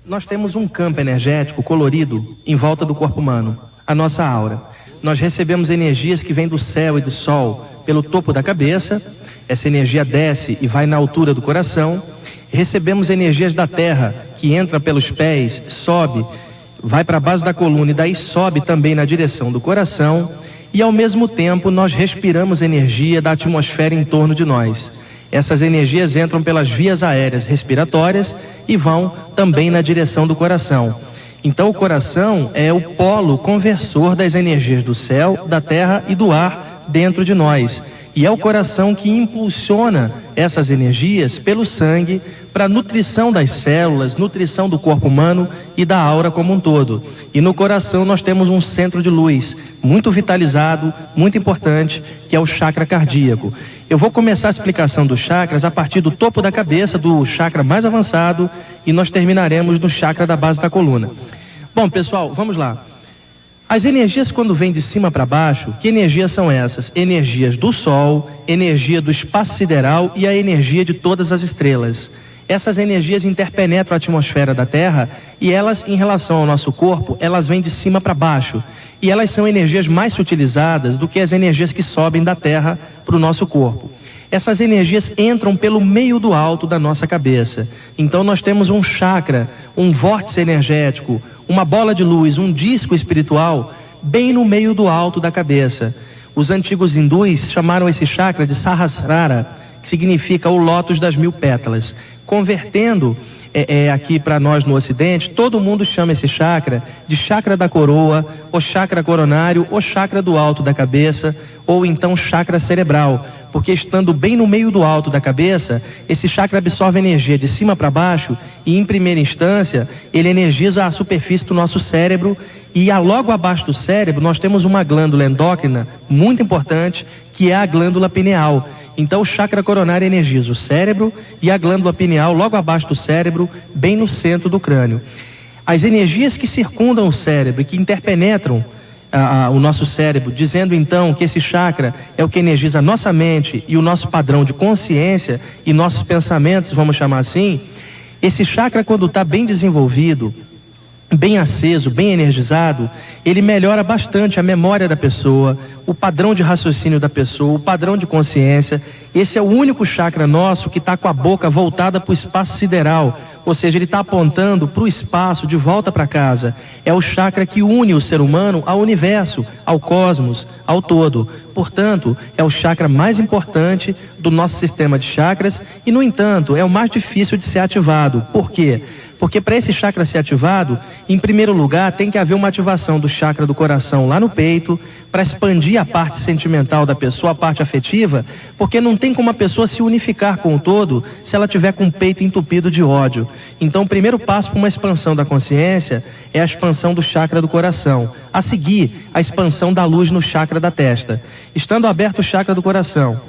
Nós temos um campo energético colorido em volta do corpo humano, a nossa aura. Nós recebemos energias que vêm do céu e do sol pelo topo da cabeça. Essa energia desce e vai na altura do coração. Recebemos energias da terra que entra pelos pés, sobe, vai para a base da coluna e daí sobe também na direção do coração. E ao mesmo tempo nós respiramos energia da atmosfera em torno de nós. Essas energias entram pelas vias aéreas respiratórias e vão também na direção do coração. Então o coração é o polo conversor das energias do céu, da terra e do ar dentro de nós. E é o coração que impulsiona essas energias pelo sangue para a nutrição das células, nutrição do corpo humano e da aura como um todo. E no coração nós temos um centro de luz muito vitalizado, muito importante, que é o chakra cardíaco. Eu vou começar a explicação dos chakras a partir do topo da cabeça, do chakra mais avançado, e nós terminaremos no chakra da base da coluna. Bom, pessoal, vamos lá. As energias, quando vêm de cima para baixo, que energias são essas? Energias do Sol, energia do espaço sideral e a energia de todas as estrelas. Essas energias interpenetram a atmosfera da Terra e elas, em relação ao nosso corpo, elas vêm de cima para baixo. E elas são energias mais sutilizadas do que as energias que sobem da Terra para o nosso corpo. Essas energias entram pelo meio do alto da nossa cabeça. Então nós temos um chakra, um vórtice energético, uma bola de luz, um disco espiritual, bem no meio do alto da cabeça. Os antigos hindus chamaram esse chakra de Sahasrara, que significa o lótus das 1000 pétalas. Convertendo aqui para nós no Ocidente, todo mundo chama esse chakra de chakra da coroa, ou chakra coronário, ou chakra do alto da cabeça, ou então chakra cerebral, porque estando bem no meio do alto da cabeça, esse chakra absorve energia de cima para baixo e, em primeira instância, ele energiza a superfície do nosso cérebro e logo abaixo do cérebro nós temos uma glândula endócrina muito importante, que é a glândula pineal. Então o chakra coronário energiza o cérebro e a glândula pineal logo abaixo do cérebro, bem no centro do crânio. As energias que circundam o cérebro e que interpenetram o nosso cérebro, dizendo então que esse chakra é o que energiza a nossa mente e o nosso padrão de consciência e nossos pensamentos, vamos chamar assim. Esse chakra, quando está bem desenvolvido, bem aceso, bem energizado, ele melhora bastante a memória da pessoa, o padrão de raciocínio da pessoa, o padrão de consciência. Esse é o único chakra nosso que está com a boca voltada para o espaço sideral, ou seja, ele está apontando para o espaço, de volta para casa. É o chakra que une o ser humano ao universo, ao cosmos, ao todo. Portanto, é o chakra mais importante do nosso sistema de chakras e, no entanto, é o mais difícil de ser ativado. Por quê? Porque para esse chakra ser ativado, em primeiro lugar, tem que haver uma ativação do chakra do coração lá no peito, para expandir a parte sentimental da pessoa, a parte afetiva, porque não tem como a pessoa se unificar com o todo se ela tiver com o peito entupido de ódio. Então o primeiro passo para uma expansão da consciência é a expansão do chakra do coração. A seguir, a expansão da luz no chakra da testa. Estando aberto o chakra do coração,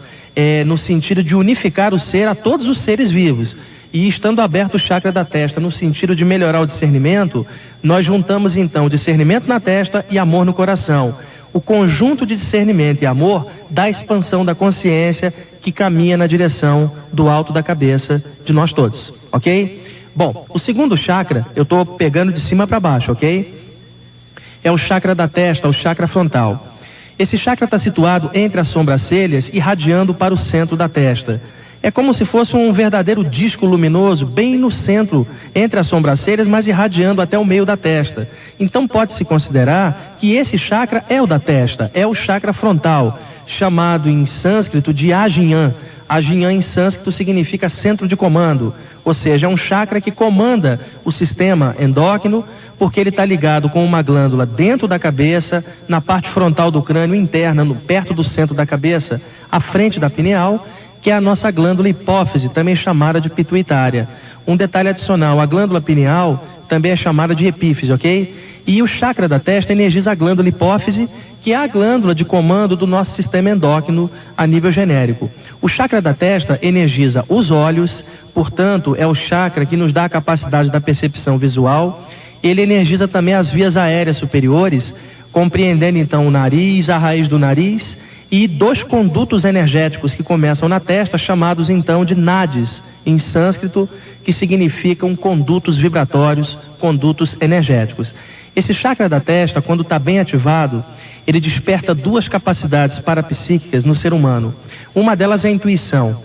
no sentido de unificar o ser a todos os seres vivos, e estando aberto o chakra da testa no sentido de melhorar o discernimento, nós juntamos então discernimento na testa e amor no coração. O conjunto de discernimento e amor dá a expansão da consciência que caminha na direção do alto da cabeça de nós todos, ok? Bom, o segundo chakra, eu estou pegando de cima para baixo, ok? É o chakra da testa, o chakra frontal. Esse chakra está situado entre as sobrancelhas, irradiando para o centro da testa. É como se fosse um verdadeiro disco luminoso, bem no centro, entre as sobrancelhas, mas irradiando até o meio da testa. Então pode-se considerar que esse chakra é o da testa, é o chakra frontal, chamado em sânscrito de Ajnan. Ajnan em sânscrito significa centro de comando, ou seja, é um chakra que comanda o sistema endócrino, porque ele está ligado com uma glândula dentro da cabeça, na parte frontal do crânio interna, perto do centro da cabeça, à frente da pineal, que é a nossa glândula hipófise, também chamada de pituitária. Um detalhe adicional, a glândula pineal também é chamada de epífise, ok? E o chakra da testa energiza a glândula hipófise, que é a glândula de comando do nosso sistema endócrino a nível genérico. O chakra da testa energiza os olhos, portanto, é o chakra que nos dá a capacidade da percepção visual. Ele energiza também as vias aéreas superiores, compreendendo então o nariz, a raiz do nariz, e 2 condutos energéticos que começam na testa, chamados então de nadis, em sânscrito, que significam condutos vibratórios, condutos energéticos. Esse chakra da testa, quando está bem ativado, ele desperta duas capacidades parapsíquicas no ser humano. Uma delas é a intuição.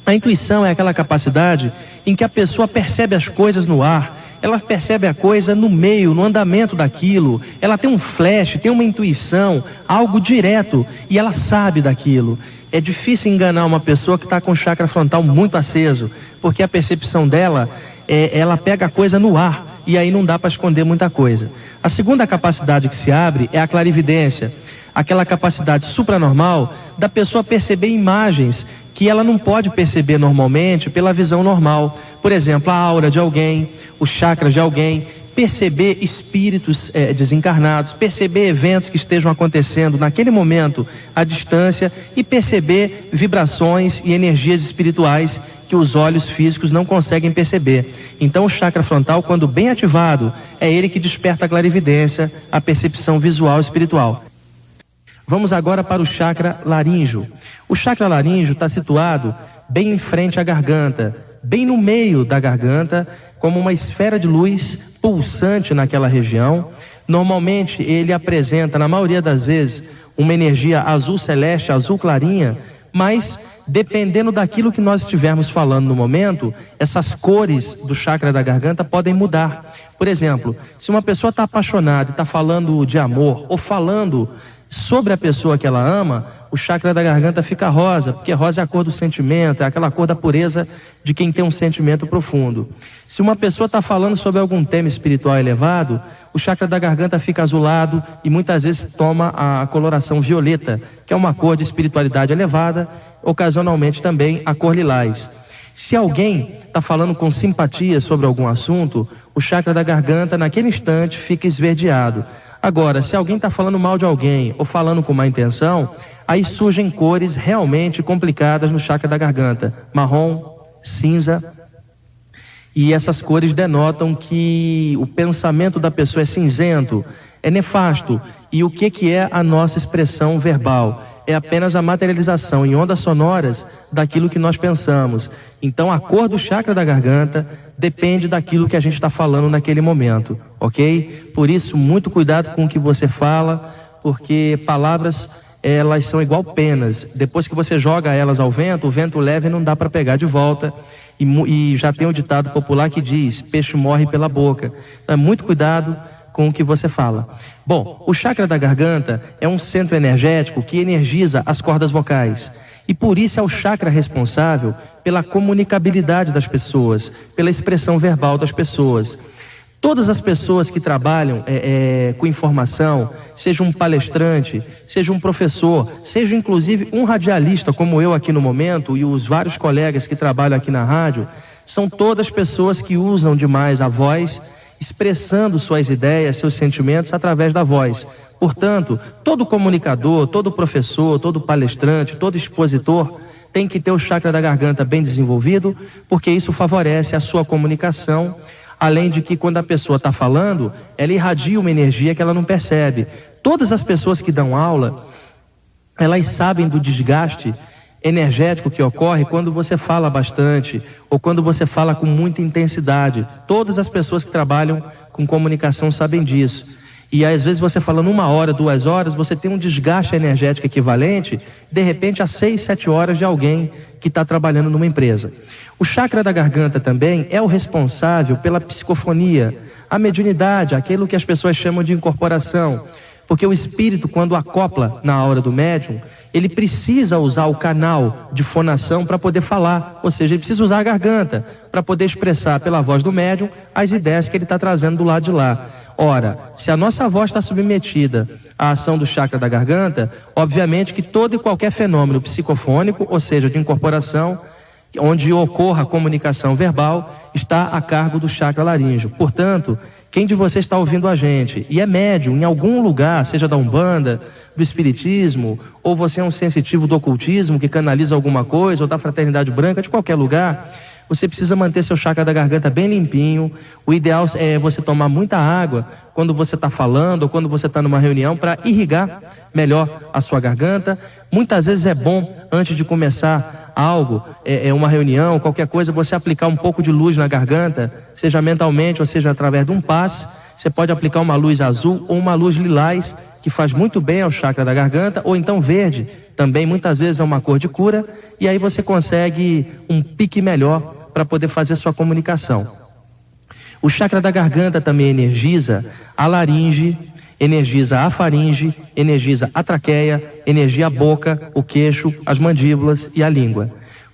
A intuição é aquela capacidade em que a pessoa percebe as coisas no ar, ela percebe a coisa no meio, no andamento daquilo, ela tem um flash, tem uma intuição, algo direto, e ela sabe daquilo. É difícil enganar uma pessoa que está com o chakra frontal muito aceso, porque a percepção dela, ela pega a coisa no ar, e aí não dá para esconder muita coisa. A segunda capacidade que se abre é a clarividência, aquela capacidade supranormal da pessoa perceber imagens que ela não pode perceber normalmente pela visão normal. Por exemplo, a aura de alguém, os chakras de alguém, perceber espíritos desencarnados, perceber eventos que estejam acontecendo naquele momento à distância e perceber vibrações e energias espirituais que os olhos físicos não conseguem perceber. Então o chakra frontal, quando bem ativado, é ele que desperta a clarividência, a percepção visual espiritual. Vamos agora para o chakra laríngeo. O chakra laríngeo está situado bem em frente à garganta, bem no meio da garganta, como uma esfera de luz pulsante naquela região. Normalmente ele apresenta, na maioria das vezes, uma energia azul celeste, azul clarinha, mas dependendo daquilo que nós estivermos falando no momento, essas cores do chakra da garganta podem mudar. Por exemplo, se uma pessoa está apaixonada e está falando de amor, ou falando sobre a pessoa que ela ama, o chakra da garganta fica rosa, porque rosa é a cor do sentimento, é aquela cor da pureza de quem tem um sentimento profundo. Se uma pessoa está falando sobre algum tema espiritual elevado, o chakra da garganta fica azulado e muitas vezes toma a coloração violeta, que é uma cor de espiritualidade elevada, ocasionalmente também a cor lilás. Se alguém está falando com simpatia sobre algum assunto, o chakra da garganta naquele instante fica esverdeado. Agora, se alguém está falando mal de alguém ou falando com má intenção, aí surgem cores realmente complicadas no chakra da garganta, marrom, cinza, e essas cores denotam que o pensamento da pessoa é cinzento, é nefasto. E o que é a nossa expressão verbal? É apenas a materialização em ondas sonoras daquilo que nós pensamos. Então a cor do chakra da garganta depende daquilo que a gente está falando naquele momento, ok? Por isso, muito cuidado com o que você fala, porque palavras, elas são igual penas. Depois que você joga elas ao vento, o vento leva e não dá para pegar de volta. E já tem um ditado popular que diz: peixe morre pela boca. Então é muito cuidado com o que você fala. Bom, o chakra da garganta é um centro energético que energiza as cordas vocais. E por isso é o chakra responsável pela comunicabilidade das pessoas, pela expressão verbal das pessoas. Todas as pessoas que trabalham com informação, seja um palestrante, seja um professor, seja inclusive um radialista como eu aqui no momento e os vários colegas que trabalham aqui na rádio, são todas pessoas que usam demais a voz, expressando suas ideias, seus sentimentos através da voz. Portanto, todo comunicador, todo professor, todo palestrante, todo expositor tem que ter o chakra da garganta bem desenvolvido, porque isso favorece a sua comunicação, além de que quando a pessoa está falando, ela irradia uma energia que ela não percebe. Todas as pessoas que dão aula, elas sabem do desgaste energético que ocorre quando você fala bastante ou quando você fala com muita intensidade. Todas as pessoas que trabalham com comunicação sabem disso. E às vezes você falando 1 hora, 2 horas, você tem um desgaste energético equivalente, de repente, a 6, 7 horas de alguém que está trabalhando numa empresa. O chakra da garganta também é o responsável pela psicofonia, a mediunidade, aquilo que as pessoas chamam de incorporação. Porque o espírito, quando acopla na aura do médium, ele precisa usar o canal de fonação para poder falar, ou seja, ele precisa usar a garganta para poder expressar pela voz do médium as ideias que ele está trazendo do lado de lá. Ora, se a nossa voz está submetida à ação do chakra da garganta, obviamente que todo e qualquer fenômeno psicofônico, ou seja, de incorporação, onde ocorra a comunicação verbal, está a cargo do chakra laríngeo. Portanto, quem de vocês está ouvindo a gente e é médium em algum lugar, seja da Umbanda, do Espiritismo, ou você é um sensitivo do ocultismo que canaliza alguma coisa, ou da Fraternidade Branca, de qualquer lugar, você precisa manter seu chakra da garganta bem limpinho. O ideal é você tomar muita água quando você está falando ou quando você está numa reunião para irrigar melhor a sua garganta. Muitas vezes é bom, antes de começar algo, uma reunião, qualquer coisa, você aplicar um pouco de luz na garganta, seja mentalmente ou seja através de um passe. Você pode aplicar uma luz azul ou uma luz lilás, que faz muito bem ao chakra da garganta, ou então verde, também muitas vezes é uma cor de cura, e aí você consegue um pique melhor para poder fazer sua comunicação. O chakra da garganta também energiza a laringe, energiza a faringe, energiza a traqueia, energia a boca, o queixo, as mandíbulas e a língua.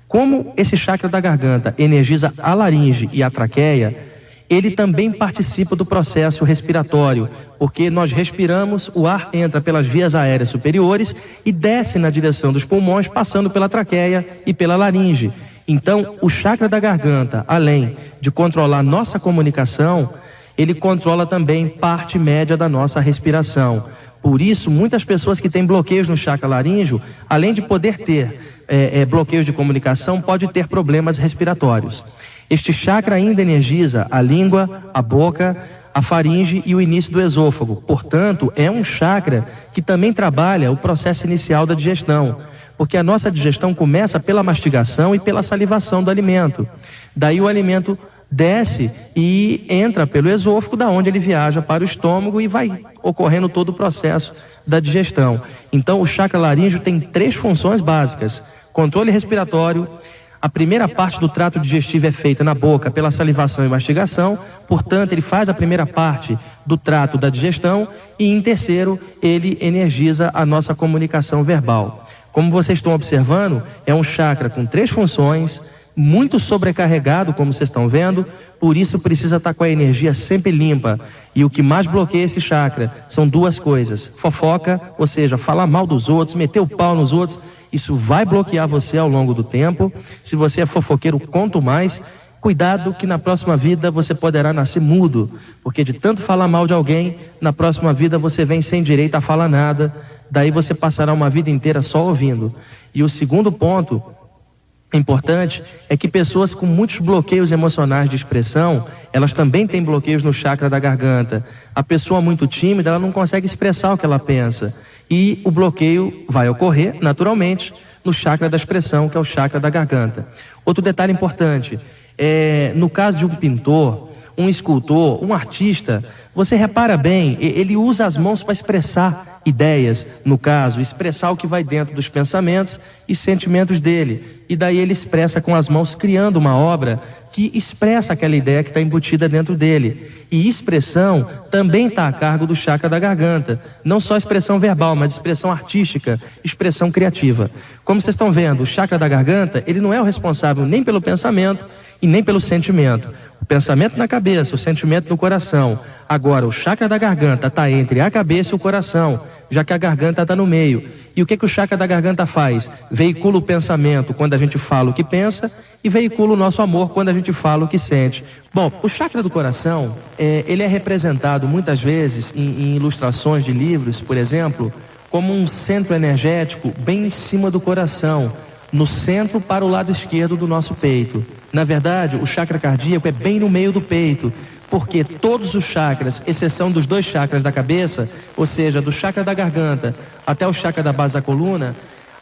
Como esse chakra da garganta energiza a laringe e a traqueia, ele também participa do processo respiratório, porque nós respiramos, o ar entra pelas vias aéreas superiores e desce na direção dos pulmões, passando pela traqueia e pela laringe. Então, o chakra da garganta, além de controlar nossa comunicação, ele controla também parte média da nossa respiração. Por isso, muitas pessoas que têm bloqueios no chakra laríngeo, além de poder ter bloqueios de comunicação, pode ter problemas respiratórios. Este chakra ainda energiza a língua, a boca, a faringe e o início do esôfago. Portanto, é um chakra que também trabalha o processo inicial da digestão, porque a nossa digestão começa pela mastigação e pela salivação do alimento. Daí o alimento desce e entra pelo esôfago, da onde ele viaja para o estômago e vai ocorrendo todo o processo da digestão. Então, o chakra laríngeo tem 3 funções básicas: controle respiratório. A primeira parte do trato digestivo é feita na boca pela salivação e mastigação, portanto, ele faz a primeira parte do trato da digestão e, em terceiro, ele energiza a nossa comunicação verbal. Como vocês estão observando, é um chakra com 3 funções, muito sobrecarregado, como vocês estão vendo, por isso precisa estar com a energia sempre limpa. E o que mais bloqueia esse chakra são 2 coisas: fofoca, ou seja, falar mal dos outros, meter o pau nos outros. Isso vai bloquear você ao longo do tempo. Se você é fofoqueiro, quanto mais. Cuidado que na próxima vida você poderá nascer mudo, porque de tanto falar mal de alguém, na próxima vida você vem sem direito a falar nada. Daí você passará uma vida inteira só ouvindo. E o segundo ponto importante é que pessoas com muitos bloqueios emocionais de expressão, elas também têm bloqueios no chakra da garganta. A pessoa muito tímida, ela não consegue expressar o que ela pensa. E o bloqueio vai ocorrer, naturalmente, no chakra da expressão, que é o chakra da garganta. Outro detalhe importante, no caso de um pintor, um escultor, um artista, você repara bem, ele usa as mãos para expressar ideias, no caso, expressar o que vai dentro dos pensamentos e sentimentos dele. E daí ele expressa com as mãos, criando uma obra que expressa aquela ideia que está embutida dentro dele. E expressão também está a cargo do chakra da garganta. Não só expressão verbal, mas expressão artística, expressão criativa. Como vocês estão vendo, o chakra da garganta, ele não é o responsável nem pelo pensamento e nem pelo sentimento. O pensamento na cabeça, o sentimento no coração. Agora, o chakra da garganta está entre a cabeça e o coração, já que a garganta está no meio. E o que o chakra da garganta faz? Veicula o pensamento quando a gente fala o que pensa e veicula o nosso amor quando a gente fala o que sente. Bom, o chakra do coração, ele é representado muitas vezes em ilustrações de livros, por exemplo, como um centro energético bem em cima do coração, no centro para o lado esquerdo do nosso peito. Na verdade, o chakra cardíaco é bem no meio do peito, porque todos os chakras, exceção dos 2 chakras da cabeça, ou seja, do chakra da garganta até o chakra da base da coluna,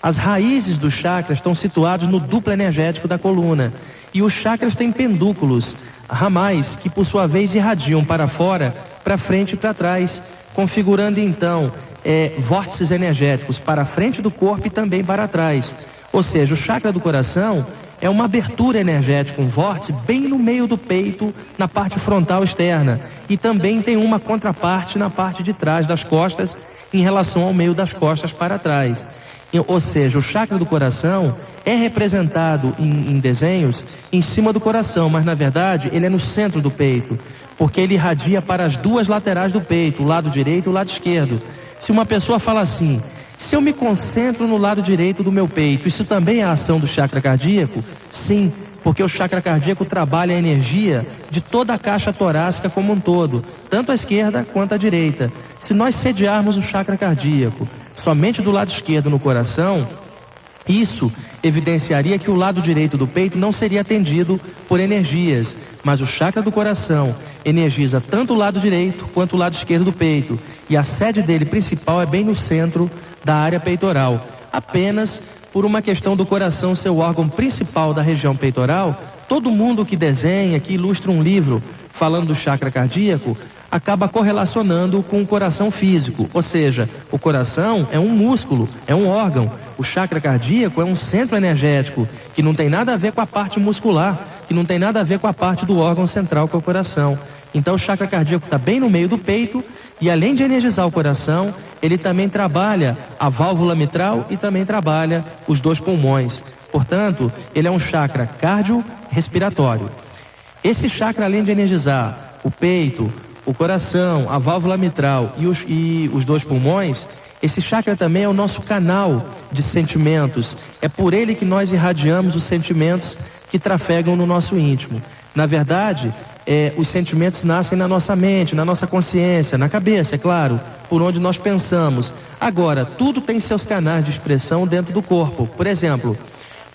as raízes dos chakras estão situados no duplo energético da coluna. E os chakras têm pendúculos, ramais, que por sua vez irradiam para fora, para frente e para trás, configurando então vórtices energéticos para a frente do corpo e também para trás. Ou seja, o chakra do coração é uma abertura energética, um vórtice bem no meio do peito, na parte frontal externa. E também tem uma contraparte na parte de trás das costas, em relação ao meio das costas para trás. Ou seja, o chakra do coração é representado em desenhos em cima do coração, mas na verdade ele é no centro do peito, porque ele irradia para as 2 laterais do peito, o lado direito e o lado esquerdo. Se uma pessoa fala assim: se eu me concentro no lado direito do meu peito, isso também é a ação do chakra cardíaco? Sim, porque o chakra cardíaco trabalha a energia de toda a caixa torácica como um todo, tanto a esquerda quanto a direita. Se nós sediarmos o chakra cardíaco somente do lado esquerdo no coração, isso evidenciaria que o lado direito do peito não seria atendido por energias, mas o chakra do coração energiza tanto o lado direito quanto o lado esquerdo do peito, e a sede dele principal é bem no centro da área peitoral. Apenas por uma questão do coração ser o órgão principal da região peitoral. Todo mundo que desenha, que ilustra um livro falando do chakra cardíaco, acaba correlacionando com o coração físico, ou seja, o coração é um músculo, é um órgão. O chakra cardíaco é um centro energético, que não tem nada a ver com a parte muscular, que não tem nada a ver com a parte do órgão central, que é o coração. Então o chakra cardíaco está bem no meio do peito, e além de energizar o coração, ele também trabalha a válvula mitral e também trabalha os 2 pulmões. Portanto, ele é um chakra cardiorrespiratório. Esse chakra, além de energizar o peito, o coração, a válvula mitral e os 2 pulmões, esse chakra também é o nosso canal de sentimentos. É por ele que nós irradiamos os sentimentos que trafegam no nosso íntimo. Na verdade, os sentimentos nascem na nossa mente, na nossa consciência, na cabeça, é claro, por onde nós pensamos. Agora, tudo tem seus canais de expressão dentro do corpo. Por exemplo,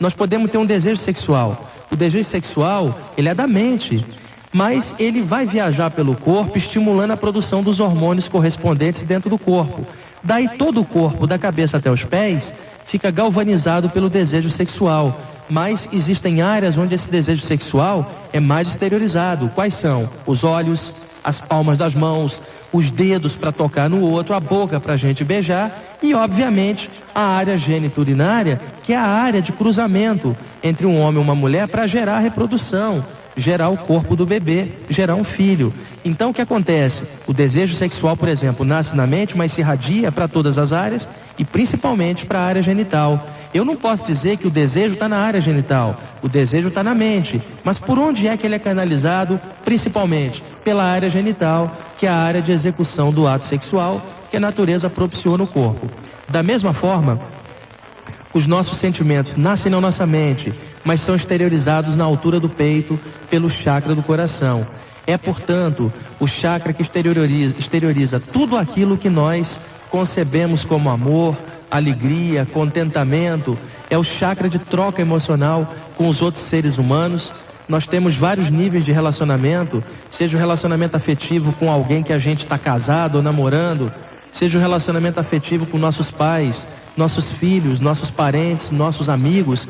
nós podemos ter um desejo sexual. O desejo sexual, ele é da mente, mas ele vai viajar pelo corpo, estimulando a produção dos hormônios correspondentes dentro do corpo. Daí todo o corpo, da cabeça até os pés, fica galvanizado pelo desejo sexual. Mas existem áreas onde esse desejo sexual é mais exteriorizado. Quais são? Os olhos, as palmas das mãos, os dedos para tocar no outro, a boca para a gente beijar e, obviamente, a área geniturinária, que é a área de cruzamento entre um homem e uma mulher para gerar a reprodução, gerar o corpo do bebê, gerar um filho. Então o que acontece? O desejo sexual, por exemplo, nasce na mente, mas se irradia para todas as áreas e principalmente para a área genital. Eu não posso dizer que o desejo está na área genital, o desejo está na mente, mas por onde é que ele é canalizado? Principalmente pela área genital, que é a área de execução do ato sexual, que a natureza propiciou no corpo. Da mesma forma, os nossos sentimentos nascem na nossa mente, mas são exteriorizados na altura do peito pelo chakra do coração. É, portanto, o chakra que exterioriza tudo aquilo que nós concebemos como amor, alegria, contentamento. É o chakra de troca emocional com os outros seres humanos. Nós temos vários níveis de relacionamento, seja o relacionamento afetivo com alguém que a gente está casado ou namorando, seja o relacionamento afetivo com nossos pais, nossos filhos, nossos parentes, nossos amigos,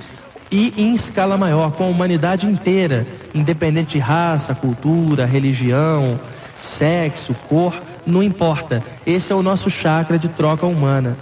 e em escala maior, com a humanidade inteira, independente de raça, cultura, religião, sexo, cor, não importa. Esse é o nosso chakra de troca humana.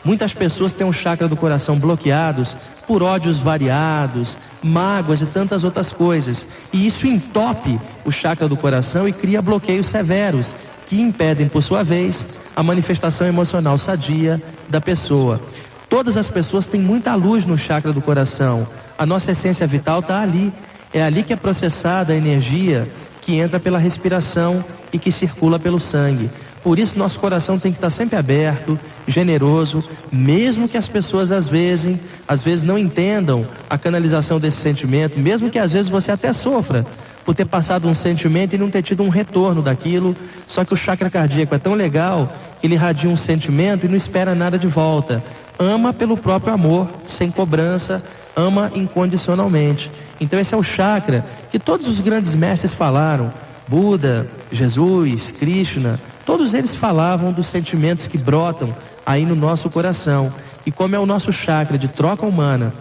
Muitas pessoas têm o chakra do coração bloqueados por ódios variados, mágoas e tantas outras coisas. E isso entope o chakra do coração e cria bloqueios severos, que impedem, por sua vez, a manifestação emocional sadia da pessoa. Todas as pessoas têm muita luz no chakra do coração. A nossa essência vital está ali. É ali que é processada a energia que entra pela respiração e que circula pelo sangue. Por isso nosso coração tem que estar sempre aberto, generoso, mesmo que as pessoas às vezes não entendam a canalização desse sentimento, mesmo que às vezes você até sofra por ter passado um sentimento e não ter tido um retorno daquilo. Só que o chakra cardíaco é tão legal que ele irradia um sentimento e não espera nada de volta. Ama pelo próprio amor, sem cobrança, ama incondicionalmente. Então esse é o chakra que todos os grandes mestres falaram. Buda, Jesus, Krishna, todos eles falavam dos sentimentos que brotam aí no nosso coração. E como é o nosso chakra de troca humana,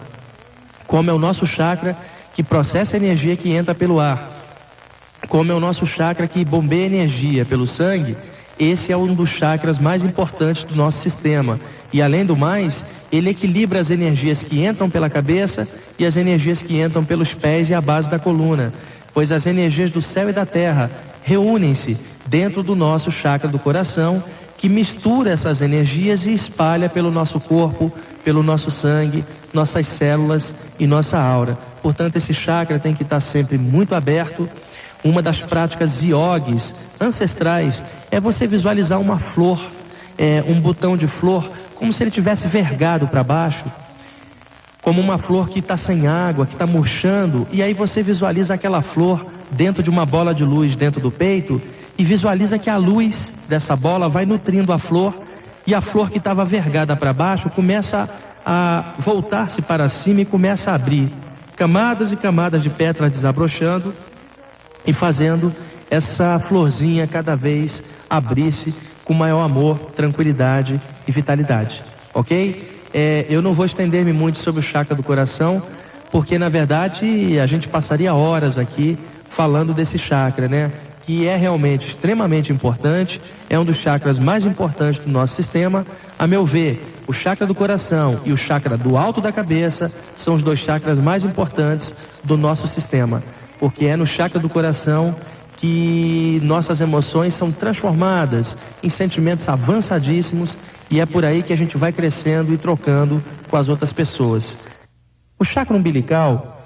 como é o nosso chakra que processa a energia que entra pelo ar, como é o nosso chakra que bombeia energia pelo sangue, esse é um dos chakras mais importantes do nosso sistema. E além do mais, ele equilibra as energias que entram pela cabeça e as energias que entram pelos pés e a base da coluna, pois as energias do céu e da terra reúnem-se dentro do nosso chakra do coração, que mistura essas energias e espalha pelo nosso corpo, pelo nosso sangue, nossas células e nossa aura. Portanto, esse chakra tem que estar sempre muito aberto. Uma das práticas yogis ancestrais é você visualizar uma flor, um botão de flor, como se ele tivesse vergado para baixo, como uma flor que está sem água, que está murchando, e aí você visualiza aquela flor dentro de uma bola de luz dentro do peito, e visualiza que a luz dessa bola vai nutrindo a flor, e a flor que estava vergada para baixo começa a voltar-se para cima e começa a abrir camadas e camadas de pétalas desabrochando e fazendo essa florzinha cada vez abrir-se com maior amor, tranquilidade e vitalidade, ok? Eu não vou estender-me muito sobre o chakra do coração, porque na verdade a gente passaria horas aqui falando desse chakra, né? Que é realmente extremamente importante, é um dos chakras mais importantes do nosso sistema. A meu ver, o chakra do coração e o chakra do alto da cabeça são os dois chakras mais importantes do nosso sistema, porque é no chakra do coração que nossas emoções são transformadas em sentimentos avançadíssimos, e é por aí que a gente vai crescendo e trocando com as outras pessoas. O chakra umbilical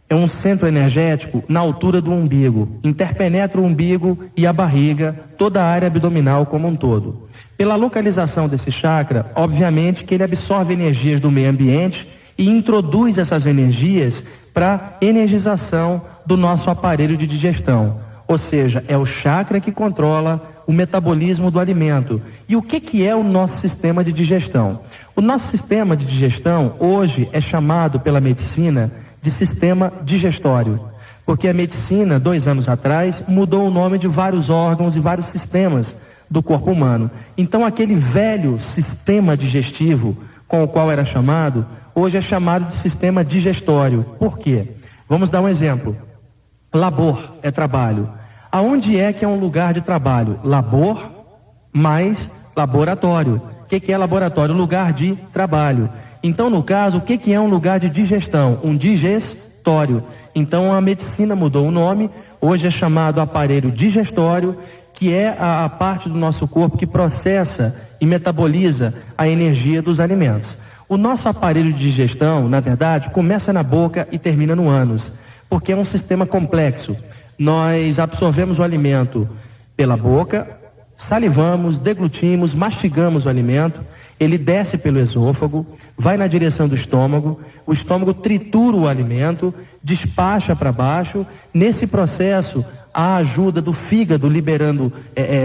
é um centro energético na altura do umbigo, interpenetra o umbigo e a barriga, toda a área abdominal como um todo. Pela localização desse chakra, obviamente que ele absorve energias do meio ambiente e introduz essas energias para energização do nosso aparelho de digestão. Ou seja, é o chakra que controla o metabolismo do alimento. E o que é o nosso sistema de digestão? O nosso sistema de digestão hoje é chamado pela medicina de sistema digestório, porque a medicina, 2 anos atrás, mudou o nome de vários órgãos e vários sistemas do corpo humano. Então aquele velho sistema digestivo com o qual era chamado, hoje é chamado de sistema digestório. Por quê? Vamos dar um exemplo. Labor é trabalho. Aonde é que é um lugar de trabalho? Labor mais laboratório. O que é laboratório? Lugar de trabalho. Então, no caso, o que é um lugar de digestão? Um digestório. Então, a medicina mudou o nome, hoje é chamado aparelho digestório, que é a parte do nosso corpo que processa e metaboliza a energia dos alimentos. O nosso aparelho de digestão, na verdade, começa na boca e termina no ânus, porque é um sistema complexo. Nós absorvemos o alimento pela boca, salivamos, deglutimos, mastigamos o alimento, ele desce pelo esôfago, vai na direção do estômago, o estômago tritura o alimento, despacha para baixo. Nesse processo, a ajuda do fígado liberando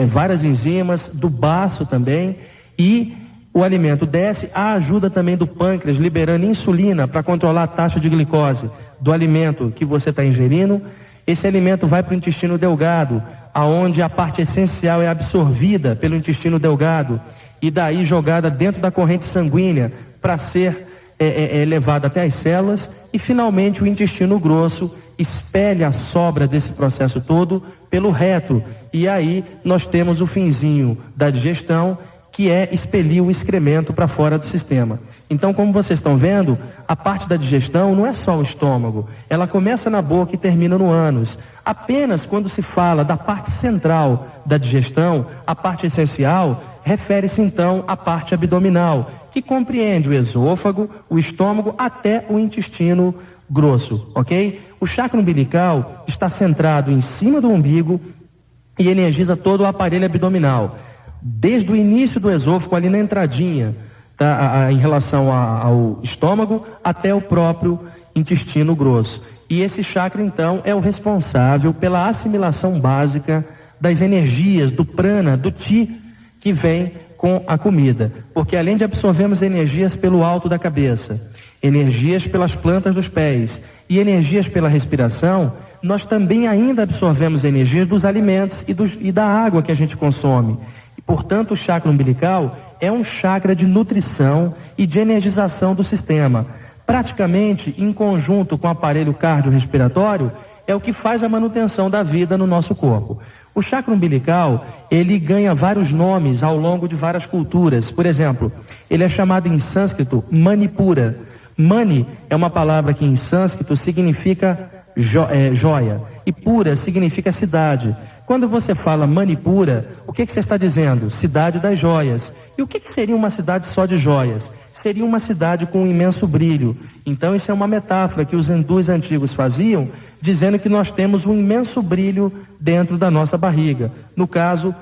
várias enzimas, do baço também, e o alimento desce, a ajuda também do pâncreas liberando insulina para controlar a taxa de glicose do alimento que você está ingerindo. Esse alimento vai para o intestino delgado, aonde a parte essencial é absorvida pelo intestino delgado e daí jogada dentro da corrente sanguínea para ser levada até as células, e finalmente o intestino grosso espelha a sobra desse processo todo pelo reto, e aí nós temos o finzinho da digestão, que é expelir o excremento para fora do sistema. Então, como vocês estão vendo, a parte da digestão não é só o estômago, ela começa na boca e termina no ânus. Apenas quando se fala da parte central da digestão, a parte essencial, refere-se então à parte abdominal, que compreende o esôfago, o estômago até o intestino grosso, ok? O chakra umbilical está centrado em cima do umbigo e energiza todo o aparelho abdominal, desde o início do esôfago, ali na entradinha, tá, em relação ao estômago, até o próprio intestino grosso. E esse chakra, então, é o responsável pela assimilação básica das energias, do prana, do ti, que vem com a comida. Porque além de absorvermos energias pelo alto da cabeça, energias pelas plantas dos pés e energias pela respiração, nós também ainda absorvemos energias dos alimentos e da água que a gente consome. E, portanto, o chakra umbilical é um chakra de nutrição e de energização do sistema. Praticamente, em conjunto com o aparelho cardiorrespiratório, é o que faz a manutenção da vida no nosso corpo. O chakra umbilical, ele ganha vários nomes ao longo de várias culturas. Por exemplo, ele é chamado em sânscrito Manipura. Mani é uma palavra que em sânscrito significa joia, e pura significa cidade. Quando você fala Manipura, o que você está dizendo? Cidade das joias. E o que seria uma cidade só de joias? Seria uma cidade com um imenso brilho. Então isso é uma metáfora que os hindus antigos faziam, dizendo que nós temos um imenso brilho dentro da nossa barriga. No caso,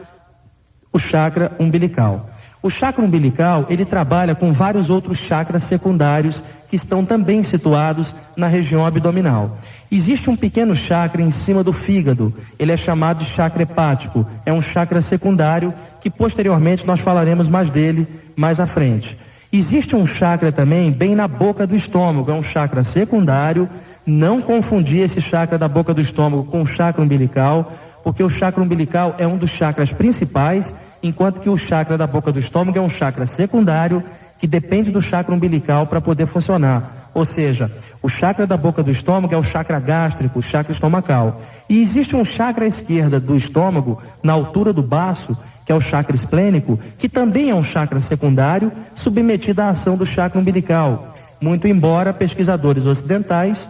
o chakra umbilical. O chakra umbilical, ele trabalha com vários outros chakras secundários que estão também situados na região abdominal. Existe um pequeno chakra em cima do fígado, ele é chamado de chakra hepático, é um chakra secundário que posteriormente nós falaremos mais dele mais à frente. Existe um chakra também bem na boca do estômago, é um chakra secundário. Não confundir esse chakra da boca do estômago com o chakra umbilical, porque o chakra umbilical é um dos chakras principais, enquanto que o chakra da boca do estômago é um chakra secundário que depende do chakra umbilical para poder funcionar. Ou seja, o chakra da boca do estômago é o chakra gástrico, o chakra estomacal. E existe um chakra à esquerda do estômago, na altura do baço, que é o chakra esplênico, que também é um chakra secundário, submetido à ação do chakra umbilical. Muito embora pesquisadores ocidentais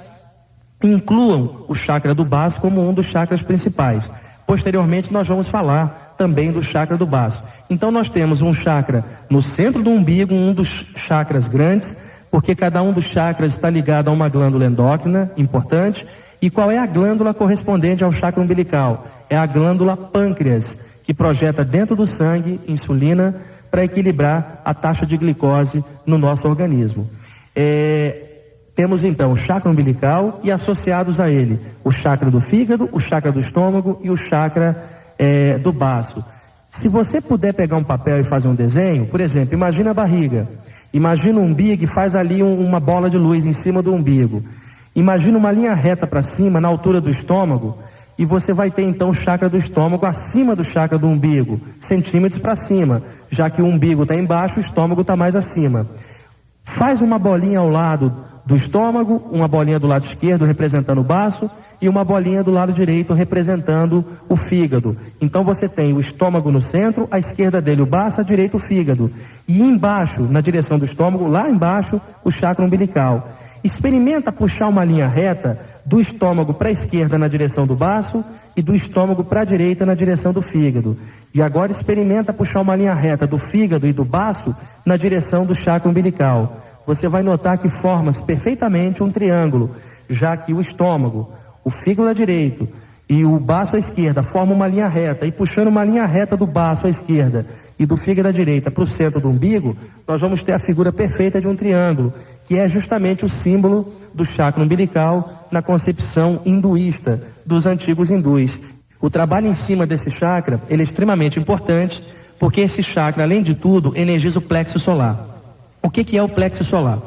incluam o chakra do baço como um dos chakras principais. Posteriormente nós vamos falar também do chakra do baço. Então nós temos um chakra no centro do umbigo, um dos chakras grandes, porque cada um dos chakras está ligado a uma glândula endócrina, importante. E qual é a glândula correspondente ao chakra umbilical? É a glândula pâncreas, que projeta dentro do sangue insulina para equilibrar a taxa de glicose no nosso organismo. Temos então o chakra umbilical e associados a ele o chakra do fígado, o chakra do estômago e o chakra do baço. Se você puder pegar um papel e fazer um desenho, por exemplo, imagina a barriga, imagina o umbigo e faz ali uma bola de luz em cima do umbigo. Imagina uma linha reta para cima, na altura do estômago, e você vai ter então o chakra do estômago acima do chakra do umbigo, centímetros para cima, já que o umbigo está embaixo, o estômago está mais acima. Faz uma bolinha ao lado do estômago, uma bolinha do lado esquerdo representando o baço e uma bolinha do lado direito representando o fígado. Então você tem o estômago no centro, à esquerda dele o baço, à direita o fígado. E embaixo, na direção do estômago, lá embaixo, o chakra umbilical. Experimenta puxar uma linha reta do estômago para a esquerda na direção do baço e do estômago para a direita na direção do fígado. E agora experimenta puxar uma linha reta do fígado e do baço na direção do chakra umbilical. Você vai notar que forma-se perfeitamente um triângulo, já que o estômago, o fígado à direita e o baço à esquerda formam uma linha reta, e puxando uma linha reta do baço à esquerda e do fígado à direita para o centro do umbigo, nós vamos ter a figura perfeita de um triângulo, que é justamente o símbolo do chakra umbilical na concepção hinduísta dos antigos hindus. O trabalho em cima desse chakra, ele é extremamente importante, porque esse chakra, além de tudo, energiza o plexo solar. O que é o plexo solar?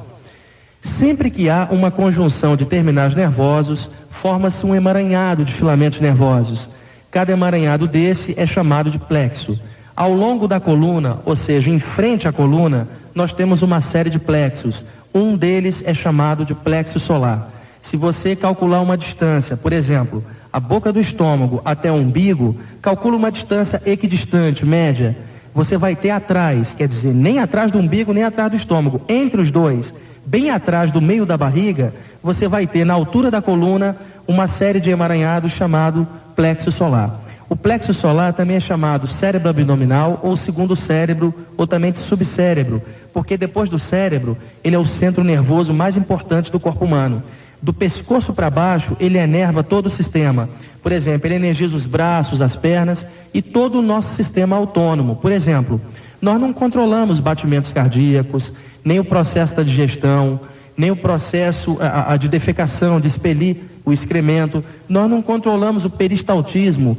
Sempre que há uma conjunção de terminais nervosos, forma-se um emaranhado de filamentos nervosos. Cada emaranhado desse é chamado de plexo. Ao longo da coluna, ou seja, em frente à coluna, nós temos uma série de plexos. Um deles é chamado de plexo solar. Se você calcular uma distância, por exemplo, a boca do estômago até o umbigo, calcula uma distância equidistante, média. Você vai ter atrás, quer dizer, nem atrás do umbigo, nem atrás do estômago, entre os dois, bem atrás do meio da barriga, você vai ter na altura da coluna uma série de emaranhados chamado plexo solar. O plexo solar também é chamado cérebro abdominal ou segundo cérebro, ou também de subcérebro, porque depois do cérebro, ele é o centro nervoso mais importante do corpo humano. Do pescoço para baixo, ele enerva todo o sistema. Por exemplo, ele energiza os braços, as pernas e todo o nosso sistema autônomo. Por exemplo, nós não controlamos batimentos cardíacos, nem o processo da digestão, nem o processo de defecação, de expelir o excremento. Nós não controlamos o peristaltismo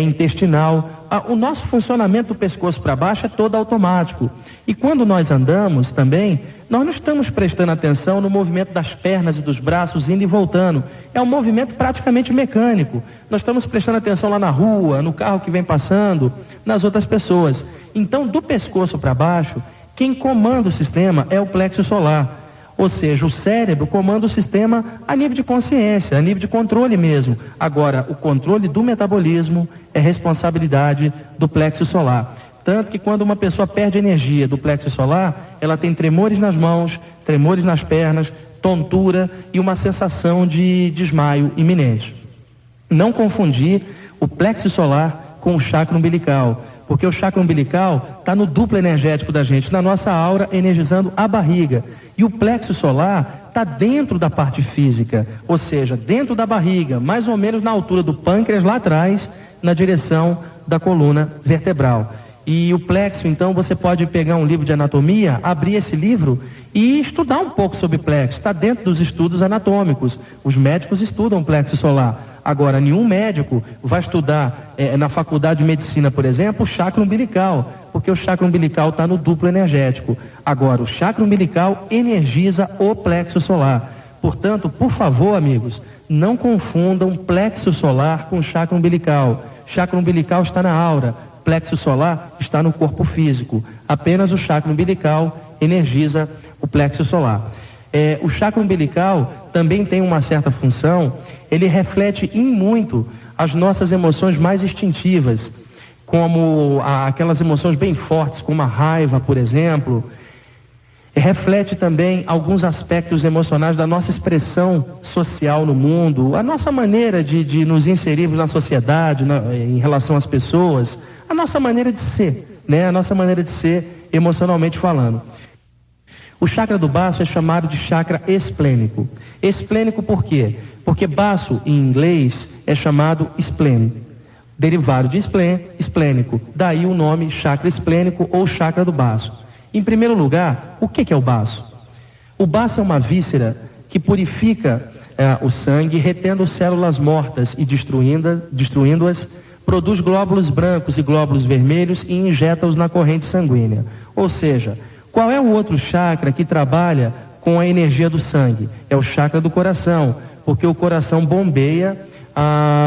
intestinal. O nosso funcionamento do pescoço para baixo é todo automático. E quando nós andamos também, nós não estamos prestando atenção no movimento das pernas e dos braços indo e voltando. É um movimento praticamente mecânico. Nós estamos prestando atenção lá na rua, no carro que vem passando, nas outras pessoas. Então, do pescoço para baixo, quem comanda o sistema é o plexo solar. Ou seja, o cérebro comanda o sistema a nível de consciência, a nível de controle mesmo. Agora, o controle do metabolismo é responsabilidade do plexo solar. Tanto que quando uma pessoa perde energia do plexo solar, ela tem tremores nas mãos, tremores nas pernas, tontura e uma sensação de desmaio iminente. Não confundir o plexo solar com o chakra umbilical, porque o chakra umbilical está no duplo energético da gente, na nossa aura, energizando a barriga. E o plexo solar está dentro da parte física, ou seja, dentro da barriga, mais ou menos na altura do pâncreas, lá atrás, na direção da coluna vertebral. E o plexo, então, você pode pegar um livro de anatomia, abrir esse livro e estudar um pouco sobre plexo. Está dentro dos estudos anatômicos. Os médicos estudam plexo solar. Agora, nenhum médico vai estudar na faculdade de medicina, por exemplo, o chakra umbilical, porque o chakra umbilical está no duplo energético. Agora, o chakra umbilical energiza o plexo solar. Portanto, por favor, amigos, não confundam plexo solar com chakra umbilical. Chakra umbilical está na aura, plexo solar está no corpo físico. Apenas o chakra umbilical energiza o plexo solar. O chakra umbilical também tem uma certa função, ele reflete em muito as nossas emoções mais instintivas, como aquelas emoções bem fortes, como a raiva, por exemplo. Reflete também alguns aspectos emocionais da nossa expressão social no mundo, a nossa maneira de nos inserirmos na sociedade, em relação às pessoas, a nossa maneira de ser, né? A nossa maneira de ser emocionalmente falando. O chakra do baço é chamado de chakra esplênico. Esplênico por quê? Porque baço, em inglês, é chamado spleen, derivado de esplênico. Daí o nome chakra esplênico ou chakra do baço. Em primeiro lugar, o que é o baço? O baço é uma víscera que purifica o sangue, retendo células mortas e destruindo-as, produz glóbulos brancos e glóbulos vermelhos e injeta-os na corrente sanguínea. Ou seja, qual é o outro chakra que trabalha com a energia do sangue? É o chakra do coração, porque o coração bombeia